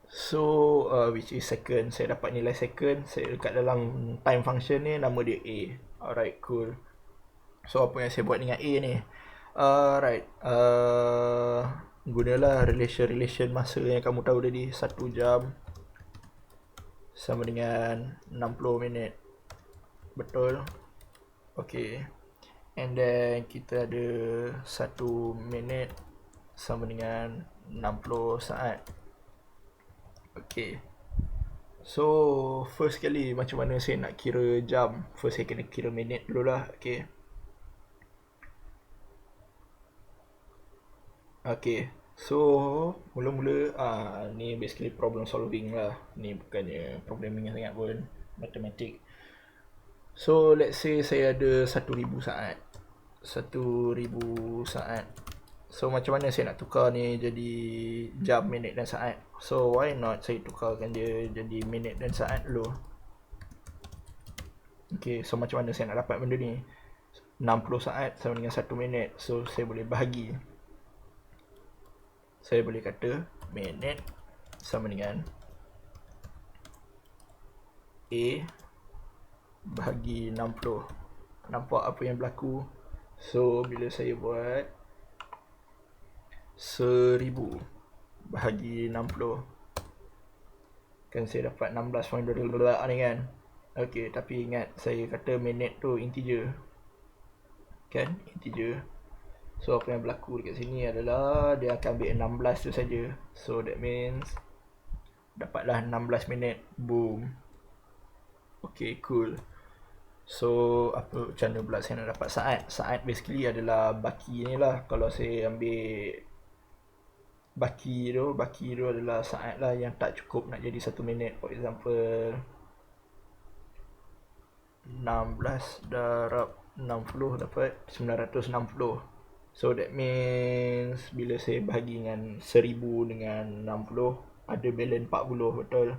So, which is second. Saya dapat nilai second. Saya dekat dalam time function ni, nama dia A. Alright, cool. So, apa yang saya buat dengan A ni? Alright, gunalah relation masa yang kamu tahu tadi. 1 jam sama dengan 60 minit. Betul? Okay. And then kita ada 1 minit sama dengan 60 saat. Okay. So first kali macam mana saya nak kira jam? First saya kena kira minit dulu lah. Okay. Okay. So mula-mula ni basically problem solving lah. Ni bukannya programming yang sangat pun, matematik. So let's say saya ada 1000 saat. 1000 saat. So macam mana saya nak tukar ni jadi jam, minit dan saat? So why not saya tukarkan dia jadi minit dan saat dulu. Okay, so macam mana saya nak dapat benda ni? 60 saat sama dengan 1 minit. So saya boleh bahagi. Saya boleh kata minit sama dengan A bahagi 60. Nampak apa yang berlaku? So bila saya buat 1000 bahagi 60, kan saya dapat 16.2 ni kan. Okay, tapi ingat saya kata minit tu integer, kan, integer. So apa yang berlaku dekat sini adalah dia akan ambil 16 tu saja. So that means dapatlah 16 minit. Boom. Okay, cool. So apa, macam mana pula saya nak dapat saat? Saat basically adalah baki ni lah. Kalau saya ambil baki tu adalah saat lah yang tak cukup nak jadi 1 minit. For example 16 darab 60 dapat 960. So that means bila saya bahagi dengan 1000 dengan 60 ada balance 40, betul?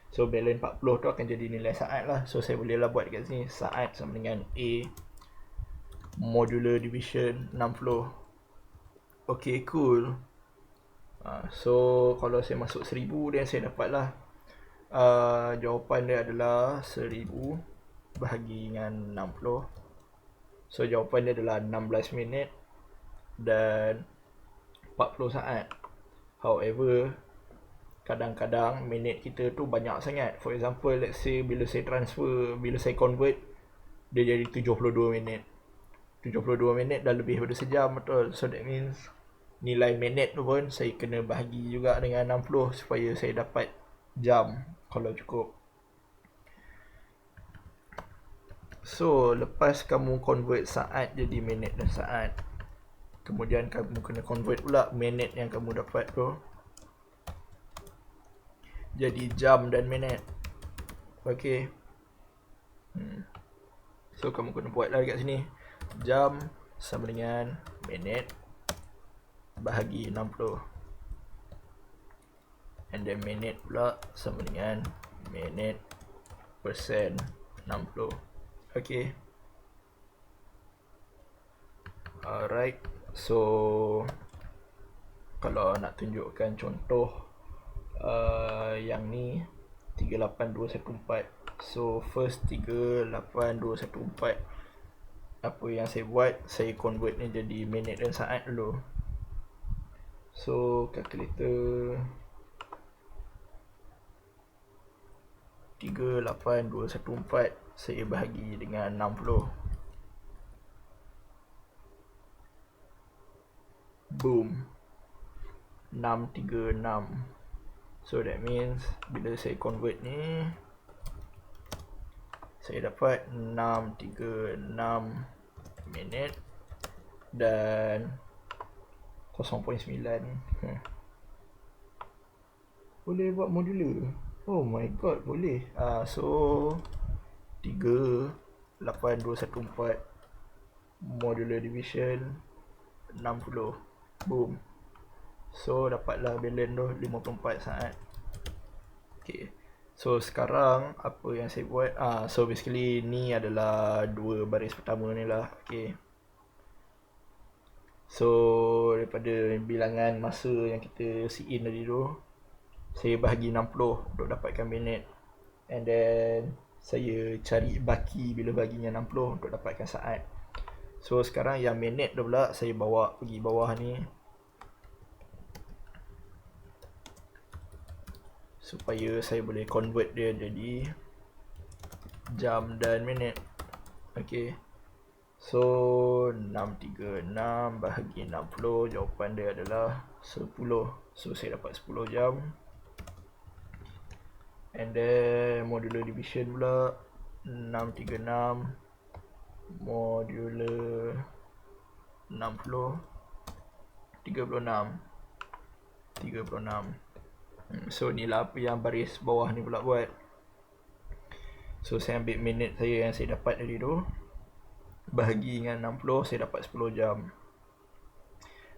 So balance 40 tu akan jadi nilai saat lah. So saya boleh lah buat kat sini saat sama dengan A modular division 60. Okay, cool. So kalau saya masuk 1000 dan saya dapat lah jawapan dia adalah 1000 bahagi dengan 60. So jawapan dia adalah 16 minit dan 40 saat. However, kadang-kadang minit kita tu banyak sangat. For example, let's say bila saya convert, dia jadi 72 minit. 72 minit dah lebih daripada sejam, betul? So that means nilai minit tu pun saya kena bahagi juga dengan 60 supaya saya dapat jam kalau cukup. So lepas kamu convert saat jadi minit dan saat, kemudian kamu kena convert pula minit yang kamu dapat tu jadi jam dan minit. Okay. So kamu kena buat lah dekat sini. Jam sama dengan minit bahagi 60. And then minute pula sama dengan minute persen 60. Okay. Alright. So kalau nak tunjukkan contoh yang ni 38214. So first 38214, apa yang saya buat, saya convert ni jadi minit dan saat dulu. So calculator 38214 saya bahagi dengan 60. Boom, 636. So that means bila saya convert ni, saya dapat 636 minit dan 0.9. Boleh buat modular. Oh my god, boleh. So 38214 modular division 60. Boom. So dapatlah balance tu 54 saat. Okay. So sekarang apa yang saya buat, so basically ni adalah dua baris pertama ni lah. Okay. So daripada bilangan masa yang kita sit in tadi tu, saya bahagi 60 untuk dapatkan minit. And then saya cari baki bila baginya 60 untuk dapatkan saat. So sekarang yang minit tu pula saya bawa pergi bawah ni, supaya saya boleh convert dia jadi jam dan minit. Okay. So 636 bahagi 60, jawapan dia adalah 10. So saya dapat 10 jam. And then modular division pula 636 modular 60 36. So inilah apa yang baris bawah ni pula buat. So saya ambil minit saya yang saya dapat tadi tu, bahagi dengan 60, saya dapat 10 jam.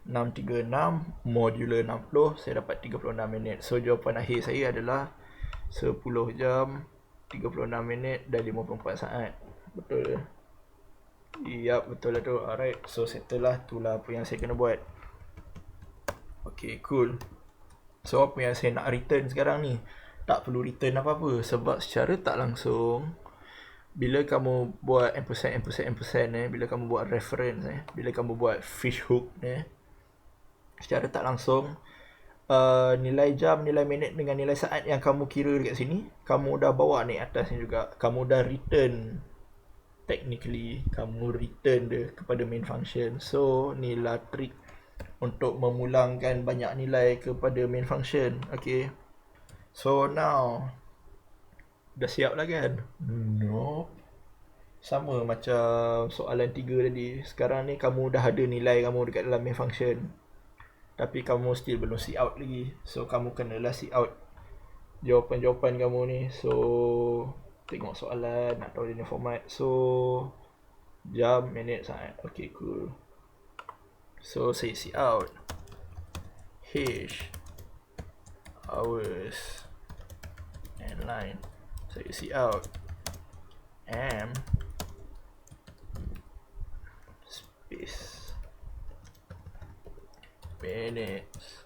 636 modular 60, saya dapat 36 minit. So jawapan akhir saya adalah 10 jam 36 minit dan 54 saat. Betul ke? Yup, betul lah tu. Alright, so settle lah. Itulah apa yang saya kena buat. Okay, cool. So apa yang saya nak return sekarang ni, tak perlu return apa-apa, sebab secara tak langsung bila kamu buat ampersand, bila kamu buat reference, bila kamu buat fish hook, secara tak langsung nilai jam, nilai minit dengan nilai saat yang kamu kira dekat sini, kamu dah bawa ni atas ni juga. Kamu dah return, technically kamu return dia kepada main function. So inilah trik untuk memulangkan banyak nilai kepada main function. Okay. So now dah siap lah kan? No, sama macam soalan 3 tadi. Sekarang ni kamu dah ada nilai kamu dekat dalam main function, tapi kamu still belum see out lagi. So kamu kenalah see out jawapan-jawapan kamu ni. So tengok soalan nak tahu dia ni format. So jam, minit, saat. Okay, cool. So saya see out H, hours, and line. Saya see out M, space, minutes.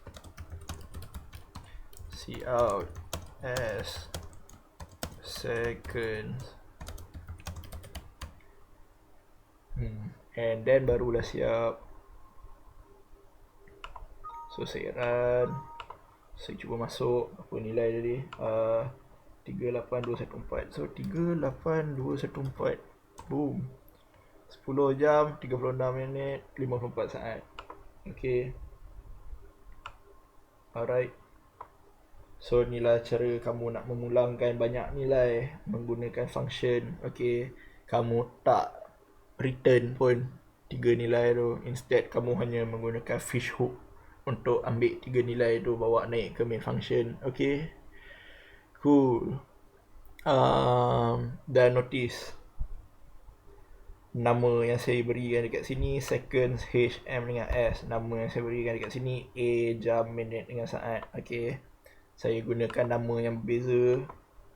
See out S, seconds. And then barulah siap. So saya run, saya cuba masuk apa nilai tadi, 38214. So 38214, boom, 10 jam 36 minit 54 saat. Okay. Alright. So inilah cara kamu nak memulangkan banyak nilai menggunakan function. Okay. Kamu tak return pun 3 nilai tu, instead kamu hanya menggunakan fish hook untuk ambil 3 nilai tu, bawa naik ke main function. Okay, cool. Dan notice nama yang saya berikan dekat sini seconds, HM dengan S. Nama yang saya berikan dekat sini A, jam, minit dengan saat. Okay, Saya gunakan nama yang berbeza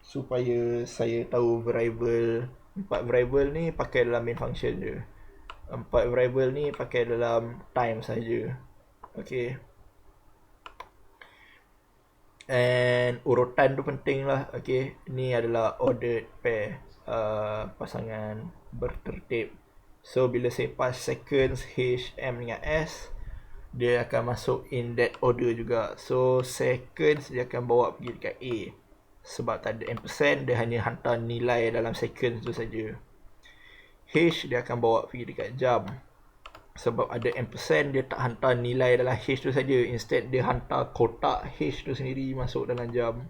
supaya saya tahu variable. 4 variable ni pakai dalam main function je. 4 variable ni pakai dalam time saja. Okay. And urutan tu penting lah. Okay. Ni adalah ordered pair, pasangan bertertib. So bila saya pass seconds H, M dengan S, dia akan masuk in that order juga. So seconds dia akan bawa pergi dekat A. Sebab tak ada ampersand, dia hanya hantar nilai dalam seconds tu saja. H dia akan bawa pergi dekat jam. Sebab ada ampersand, dia tak hantar nilai dalam H tu saja. Instead dia hantar kotak H tu sendiri masuk dalam jam.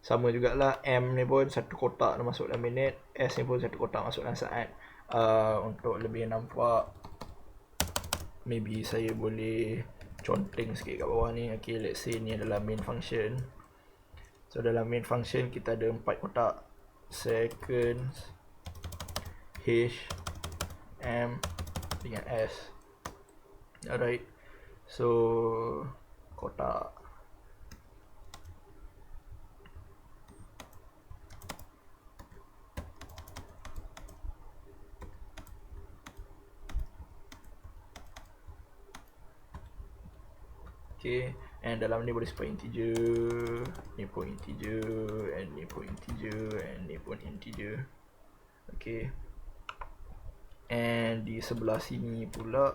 Sama jugalah M ni pun satu kotak dah masuk dalam minit, S ni pun satu kotak masuk dalam saat. Untuk lebih nampak, maybe saya boleh conteng sikit kat bawah ni. Okay, let's say ni adalah main function. So dalam main function kita ada 4 kotak: seconds, H, M dengan S. Alright. So kotak. Okay, and dalam ni boleh simpan integer, ni pun integer, and ni pun integer, and ni pun integer. Okay, and di sebelah sini pula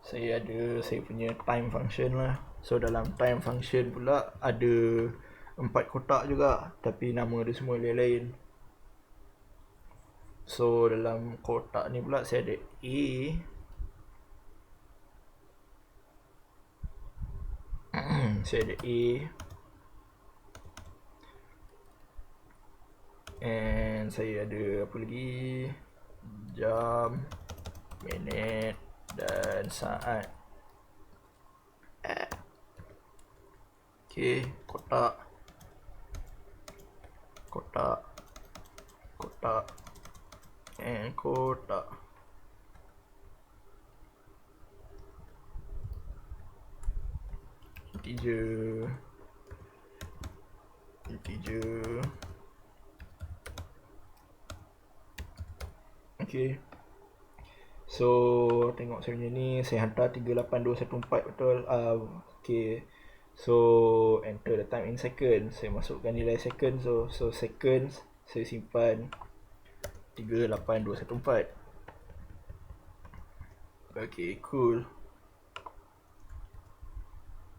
saya ada saya punya time function lah. So dalam time function pula ada 4 kotak juga, tapi nama dia semua lain-lain. So dalam kotak ni pula saya ada A, saya ada A, and saya ada apa lagi, jam, minit dan saat. Okay, kotak, kotak, kotak, and kotak. Integer, integer. Okay, so tengok saya punya ni, saya hantar 38214 betul. Okay, so enter the time in seconds. Saya masukkan nilai second. So seconds saya simpan 38214. Okay, cool.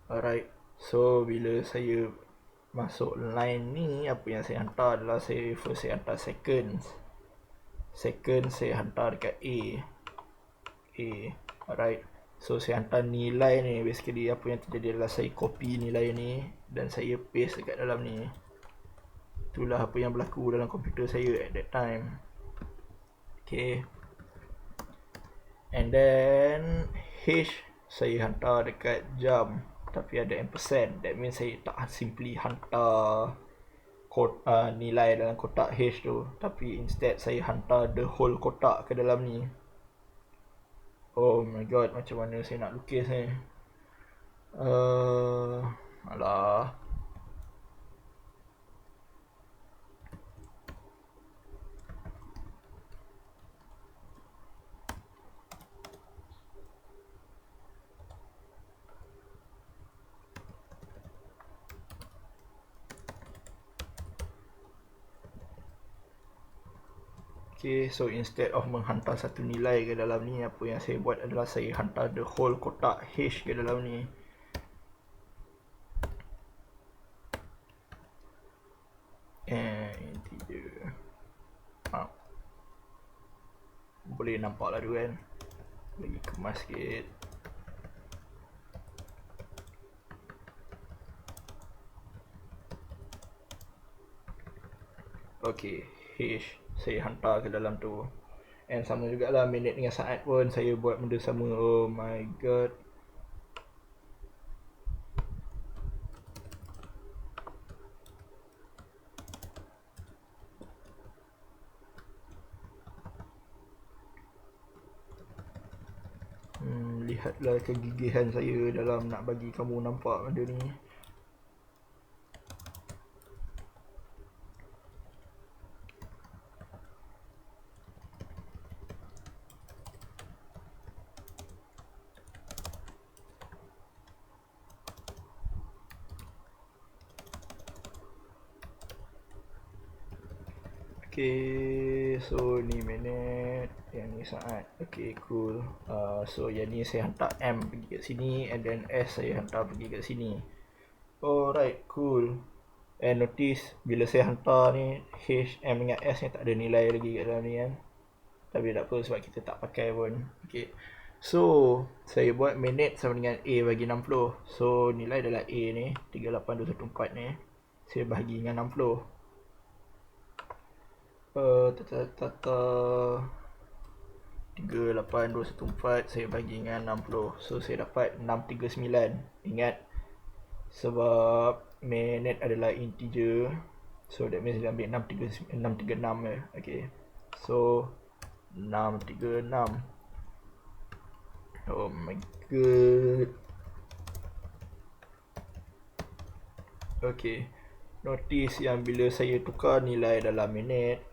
Alright, so bila saya masuk line ni, apa yang saya hantar adalah saya hantar seconds. Seconds saya hantar dekat A. Alright, so saya hantar nilai ni. Basically apa yang terjadi adalah saya copy nilai ni dan saya paste dekat dalam ni. Itulah apa yang berlaku dalam komputer saya at that time. Okay, and then H saya hantar dekat jam, tapi ada ampersand. That means saya tak simply hantar nilai dalam kotak H tu, tapi instead saya hantar the whole kotak ke dalam ni. Oh my god, macam mana saya nak lukis ni? Alah. Okay, so instead of menghantar satu nilai ke dalam ni, apa yang saya buat adalah saya hantar the whole kotak H ke dalam ni. And integer. Boleh nampak lah tu kan. Lagi kemas sikit. Okay, H saya hantar ke dalam tu. And sama jugalah minit dengan saat pun saya buat benda sama. Oh my god. lihatlah kegigihan saya dalam nak bagi kamu nampak benda ni. Okay, so ni minit, yang ni saat. Okay, cool. So yang ni saya hantar M pergi kat sini, and then S saya hantar pergi kat sini. Alright, cool. And notice bila saya hantar ni, H, M dengan S ni tak ada nilai lagi kat dalam ni kan. Tapi tak apa sebab kita tak pakai pun. Okay, so saya buat minit sama dengan A bagi 60. So nilai adalah A ni, 38214 ni, saya bahagi dengan 60. 38214 saya bagi dengan 60. So saya dapat 639. Ingat, sebab minit adalah integer, so that means dia ambil 636 je. Okay, so 636. Oh my god. Okay, notice yang bila saya tukar nilai dalam minit,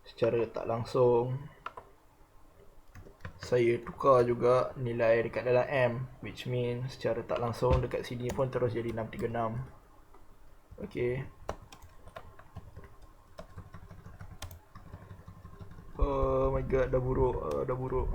secara tak langsung saya tukar juga nilai dekat dalam M, which means secara tak langsung dekat sini pun terus jadi 636. Okay. Oh my god, dah buruk, dah buruk.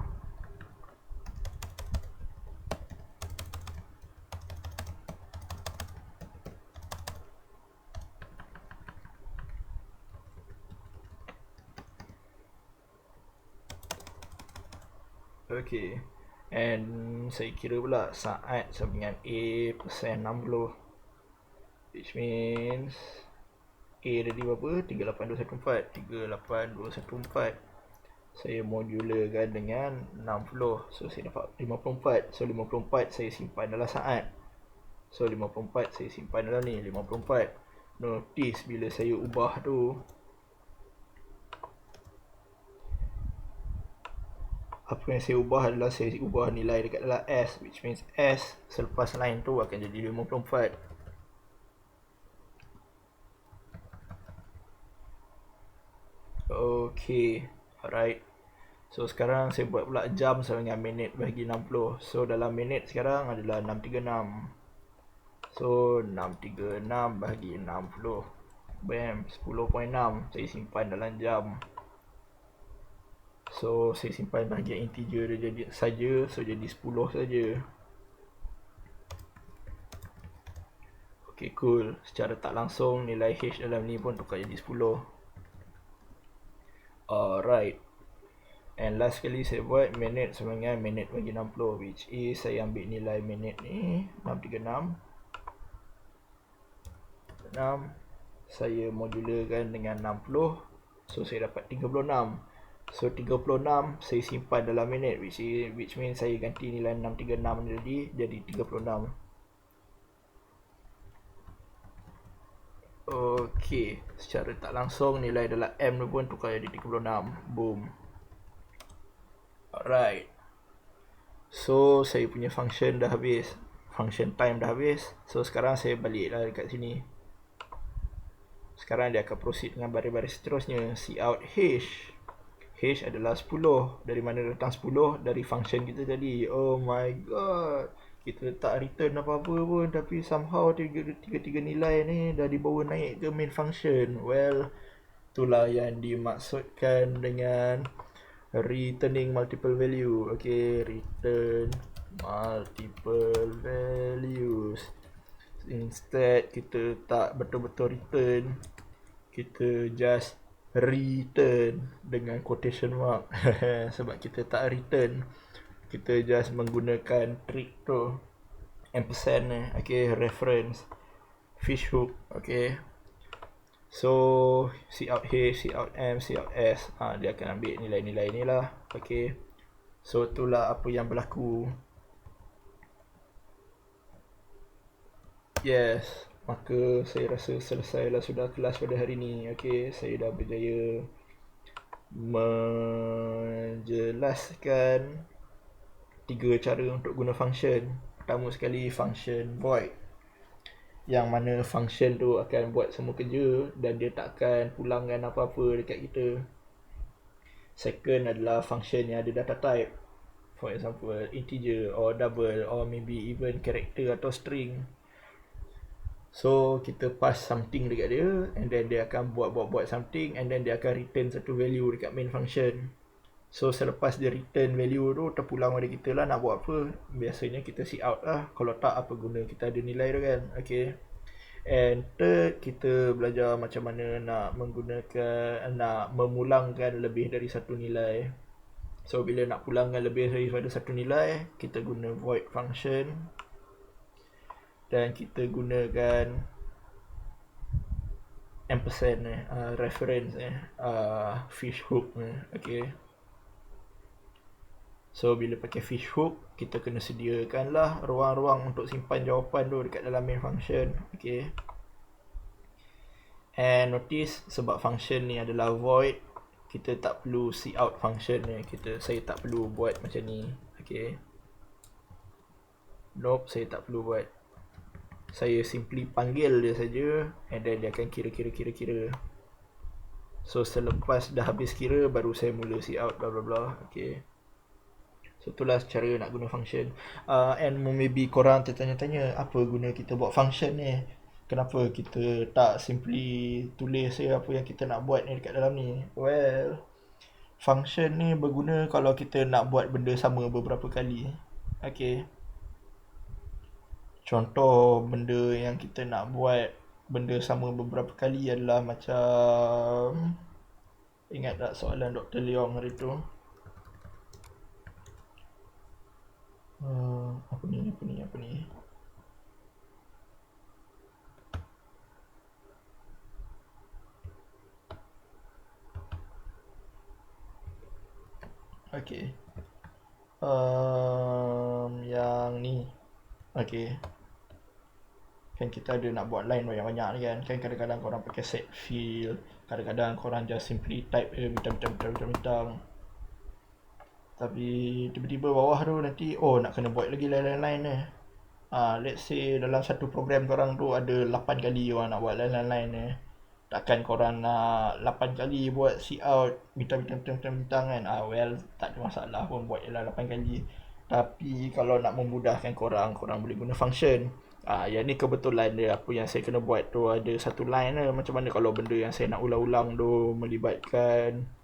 Okay, and saya kira pula saat sama dengan A persen 60, which means A tadi berapa? 38214. 38214 saya modularkan dengan 60, so saya dapat 54. So 54 saya simpan dalam saat. So 54 saya simpan dalam ni, 54. Notice bila saya ubah tu, apa yang saya ubah adalah saya ubah nilai dekat dalam S, which means S selepas line tu akan jadi 54. Okay, alright. So sekarang saya buat pula jam sama dengan minit bagi 60. So dalam minit sekarang adalah 636. So 636 bagi 60, bam, 10.6. Saya simpan dalam jam. So saya simpan bahagian integer dia jadi saja, so jadi 10 saja. Okay, cool. Secara tak langsung nilai H dalam ni pun tukar jadi 10. Alright. And last kali saya buat minit sama dengan minit bagi 60, which is saya ambil nilai minit ni 636. Saya modularkan dengan 60, so saya dapat 36. So 36 saya simpan dalam minit, which means saya ganti nilai 636 jadi 36. Okay, secara tak langsung nilai dalam M tu pun tukar jadi 36. Boom. Alright. So saya punya function dah habis, function time dah habis. So sekarang saya baliklah dekat sini. Sekarang dia akan proceed dengan baris-baris seterusnya. Cout H. H adalah 10. Dari mana datang 10? Dari function kita tadi. Oh my god. Kita tak return apa-apa pun, tapi somehow tiga-tiga nilai ni dah dibawa naik ke main function. Well, itulah yang dimaksudkan dengan returning multiple value. Okay, return multiple values. Instead kita tak betul-betul return, kita just return dengan quotation mark. Sebab kita tak return, kita just menggunakan trick tu, ampersand ni. Okay, reference fishhook. Okay, so cout H, cout M, cout S, dia akan ambil nilai-nilai ni lah. Okay, so itulah apa yang berlaku. Yes, maka saya rasa selesailah sudah kelas pada hari ini. Okay, saya dah berjaya menjelaskan 3 cara untuk guna function. Pertama sekali function void, yang mana function tu akan buat semua kerja dan dia tak akan pulangkan apa-apa dekat kita. Second adalah function yang ada data type, for example integer or double or maybe even character atau string. So kita pass something dekat dia, and then dia akan buat something, and then dia akan return satu value dekat main function. So selepas dia return value tu, terpulang pada kita lah nak buat apa. Biasanya kita see out lah, kalau tak apa guna kita ada nilai tu kan. Okay. And third, kita belajar macam mana nak memulangkan lebih dari satu nilai. So bila nak pulangkan lebih daripada satu nilai, kita guna void function, dan kita gunakan ampersand reference fish hook. Okay. So bila pakai fish hook, kita kena sediakan lah ruang-ruang untuk simpan jawapan tu dekat dalam main function. Okay. And notice, sebab function ni adalah void, kita tak perlu see out function ni. Saya tak perlu buat macam ni. Okay. Nope, saya tak perlu buat. Saya simply panggil dia saja, and then dia akan kira. So selepas dah habis kira, baru saya mula see out bla bla bla. Okay. So itulah cara nak guna function. And maybe korang tertanya-tanya, apa guna kita buat function ni? Kenapa kita tak simply tulis apa yang kita nak buat ni dekat dalam ni? Well, function ni berguna kalau kita nak buat benda sama beberapa kali. Okay. Contoh benda yang kita nak buat benda sama beberapa kali adalah macam, ingat tak soalan Dr. Leong hari tu? Apa ni? Okay. Yang ni. Okay. Kan kita ada nak buat line banyak-banyak ni kan. Kan kadang-kadang korang pakai set field, kadang-kadang korang just simply type bintang. Tapi tiba-tiba bawah tu nanti, nak kena buat lagi line ni. Let's say dalam satu program korang tu ada 8 kali korang nak buat line ni. Takkan korang nak 8 kali buat see out bintang kan. Well, tak ada masalah pun, buat je lah 8 kali. Tapi kalau nak memudahkan korang boleh guna function. Yang ni kebetulan dia, apa yang saya kena buat tu ada satu line lah. Macam mana kalau benda yang saya nak ulang-ulang tu melibatkan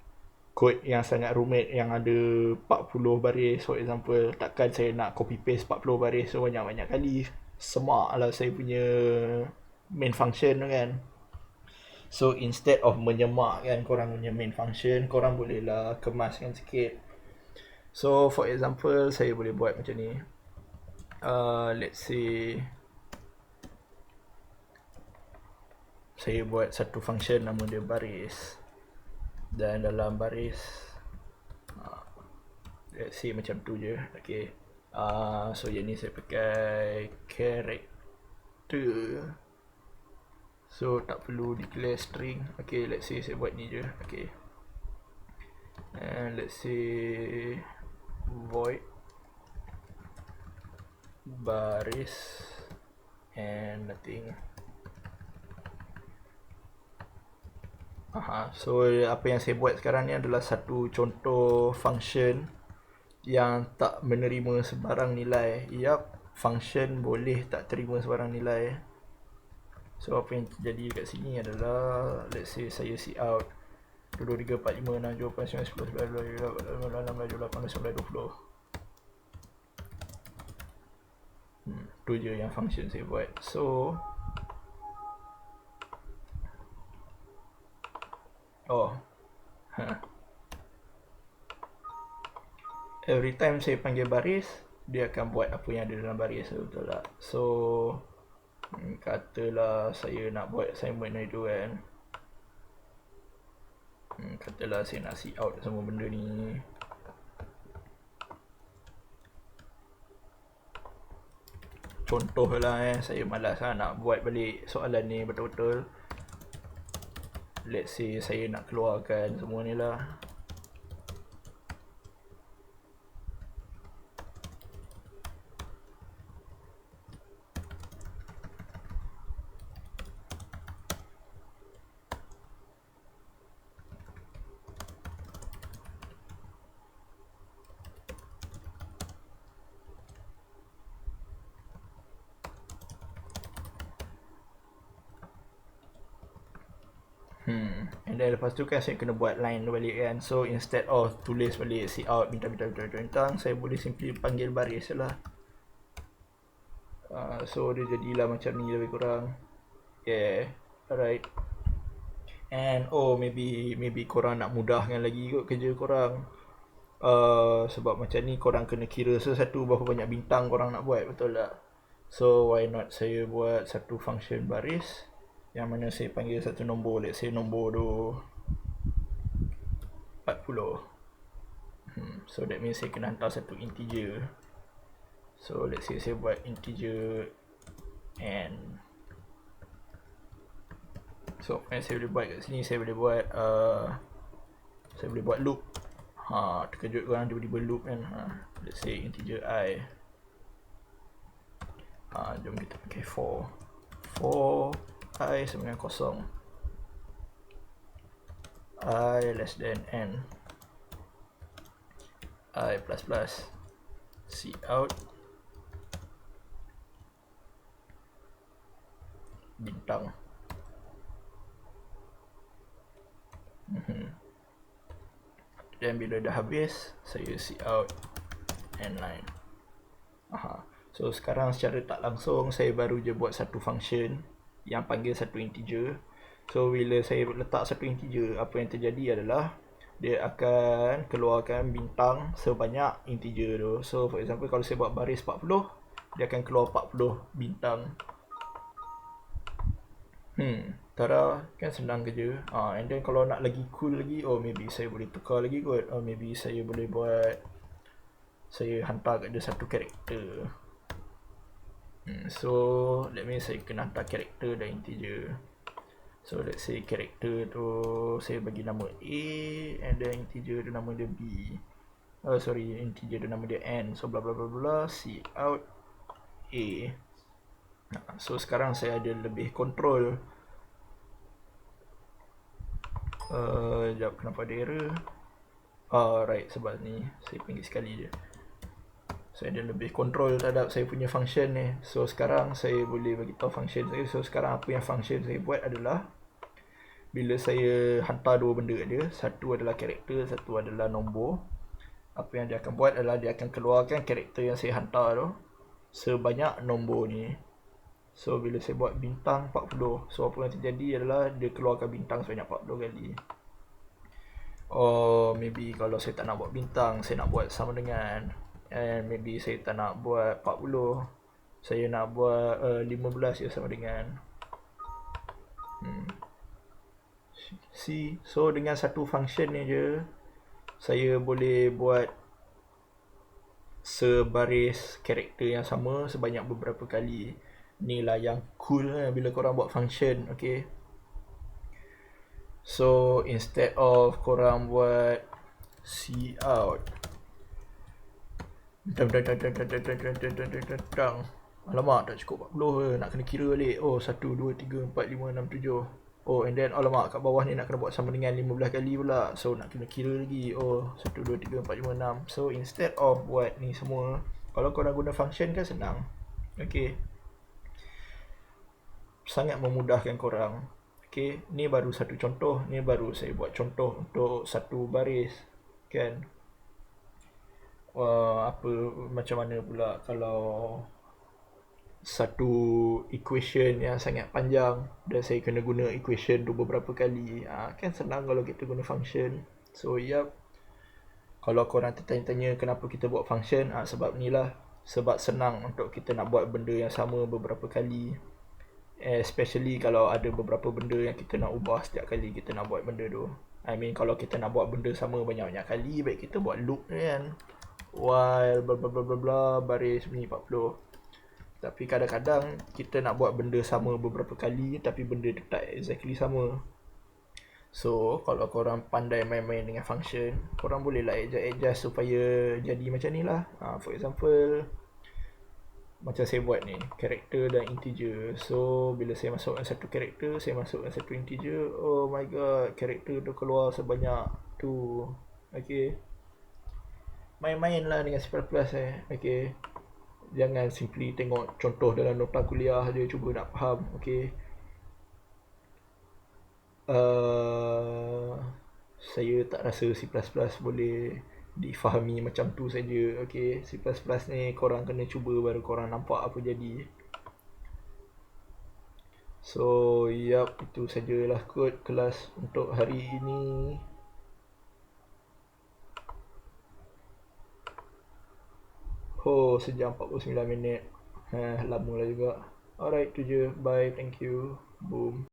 kod yang sangat rumit, yang ada 40 baris for example, takkan saya nak copy paste 40 baris so banyak-banyak kali. Semak lah saya punya main function kan. So instead of menyemakkan korang punya main function, korang bolehlah kemaskan sikit. So for example, saya boleh buat macam ni. Let's say saya buat satu function nama dia baris, dan dalam baris let's say macam tu je. Okay. So yang ni saya pakai character, so tak perlu declare string. Okay, let's say saya buat ni je. Okay. And let's say void baris and nothing. So apa yang saya buat sekarang ni adalah satu contoh function yang tak menerima sebarang nilai. Function boleh tak terima sebarang nilai. So apa yang terjadi kat sini adalah, let's say saya see out 2, 3, 4, 5, 6, 7, 8, 9, 10, 11, 12, 13, 14, 15, 16, 17, 18, 19, 20. Tu je yang function saya buat. So every time saya panggil baris, dia akan buat apa yang ada dalam baris, betul tak? So katalah saya nak buat assignment itu kan, katalah saya nak see out semua benda ni. Contoh lah saya malas nak buat balik soalan ni betul-betul. Let's say saya nak keluarkan semua ni lah. And then lepas tu kan saya kena buat line balik kan. So instead of tulis balik cout bintang, saya boleh simply panggil baris je lah. So dia jadilah macam ni lebih kurang. Yeah, alright. And maybe korang nak mudahkan lagi kot kerja korang. Sebab macam ni korang kena kira satu berapa banyak bintang korang nak buat, betul tak? So why not saya buat satu function baris yang mana saya panggil satu nombor, let's say nombor tu 40. So that means saya kena hantar satu integer. So let's say saya buat integer n. So apa yang saya boleh buat kat sini, saya boleh buat loop. Terkejut korang tiba-tiba loop kan. Let's say integer i. Jom kita pakai 4 i sama dengan kosong. I less than n. I plus plus. Cout bintang. Dan bila dah habis, saya cout n9. So sekarang secara tak langsung saya baru je buat satu function yang panggil satu integer. So bila saya letak satu integer, apa yang terjadi adalah dia akan keluarkan bintang sebanyak integer tu. So for example kalau saya buat baris 40, dia akan keluar 40 bintang. Tada, kan senang kerja. And then kalau nak lagi cool lagi, maybe saya boleh tukar lagi kot. Maybe saya boleh buat, saya hantar kat dia satu karakter. So that means saya kena hantar karakter dan integer. So let's say karakter tu saya bagi nama A, and then integer tu nama dia B. Integer tu nama dia N. So bla bla bla bla, cout A. So sekarang saya ada lebih control. Sekejap, kenapa ada error? Right, sebab ni saya panggil sekali je. Saya ada lebih control terhadap saya punya function ni. So sekarang saya boleh bagi tahu function saya. So sekarang apa yang function saya buat adalah, bila saya hantar dua benda kat dia, satu adalah karakter, satu adalah nombor. Apa yang dia akan buat adalah dia akan keluarkan karakter yang saya hantar tu sebanyak nombor ni. So bila saya buat bintang 40, so apa yang terjadi adalah dia keluarkan bintang sebanyak 40 kali. Maybe kalau saya tak nak buat bintang, saya nak buat sama dengan, and maybe saya tak nak buat 40, saya nak buat 15 je sama dengan. See, so dengan satu function ni je saya boleh buat sebaris karakter yang sama sebanyak beberapa kali. Inilah yang cool bila korang buat function, okay. So instead of korang buat cout alamak, tak cukup 40 nak kena kira balik. 1, 2, 3, 4, 5, 6, 7. And then alamak, kat bawah ni nak kena buat sama dengan 15 kali pula. So nak kena kira lagi. 1, 2, 3, 4, 5, 6. So instead of buat ni semua, kalau korang guna function kan senang, okay. Sangat memudahkan korang. Okay, ni baru satu contoh. Ni baru saya buat contoh untuk satu baris, kan. Macam mana pula kalau satu equation yang sangat panjang dan saya kena guna equation tu beberapa kali. Kan senang kalau kita guna function. So kalau korang tertanya-tanya kenapa kita buat function, sebab ni lah. Sebab senang untuk kita nak buat benda yang sama beberapa kali. Especially kalau ada beberapa benda yang kita nak ubah setiap kali kita nak buat benda tu. I mean kalau kita nak buat benda sama banyak-banyak kali, baik kita buat loop kan, while bla bla bla bla bla baris ni 40. Tapi kadang-kadang kita nak buat benda sama beberapa kali tapi benda tu tak exactly sama. So kalau korang pandai main-main dengan function, korang boleh lah adjust supaya jadi macam ni lah. For example, macam saya buat ni, karakter dan integer. So bila saya masukkan satu karakter, saya masukkan satu integer, oh my god, karakter tu keluar sebanyak tu. Okay, main-main lah dengan C++, okay. Jangan simply tengok contoh dalam nota kuliah je cuba nak faham, okay. Saya tak rasa C++ boleh difahami macam tu saja. Okay, C++ ni korang kena cuba baru korang nampak apa jadi. So, yap, itu sajalah kot kelas untuk hari ini. Oh, sejam 49 minit. Lama lah juga. Alright, tu je. Bye, thank you. Boom.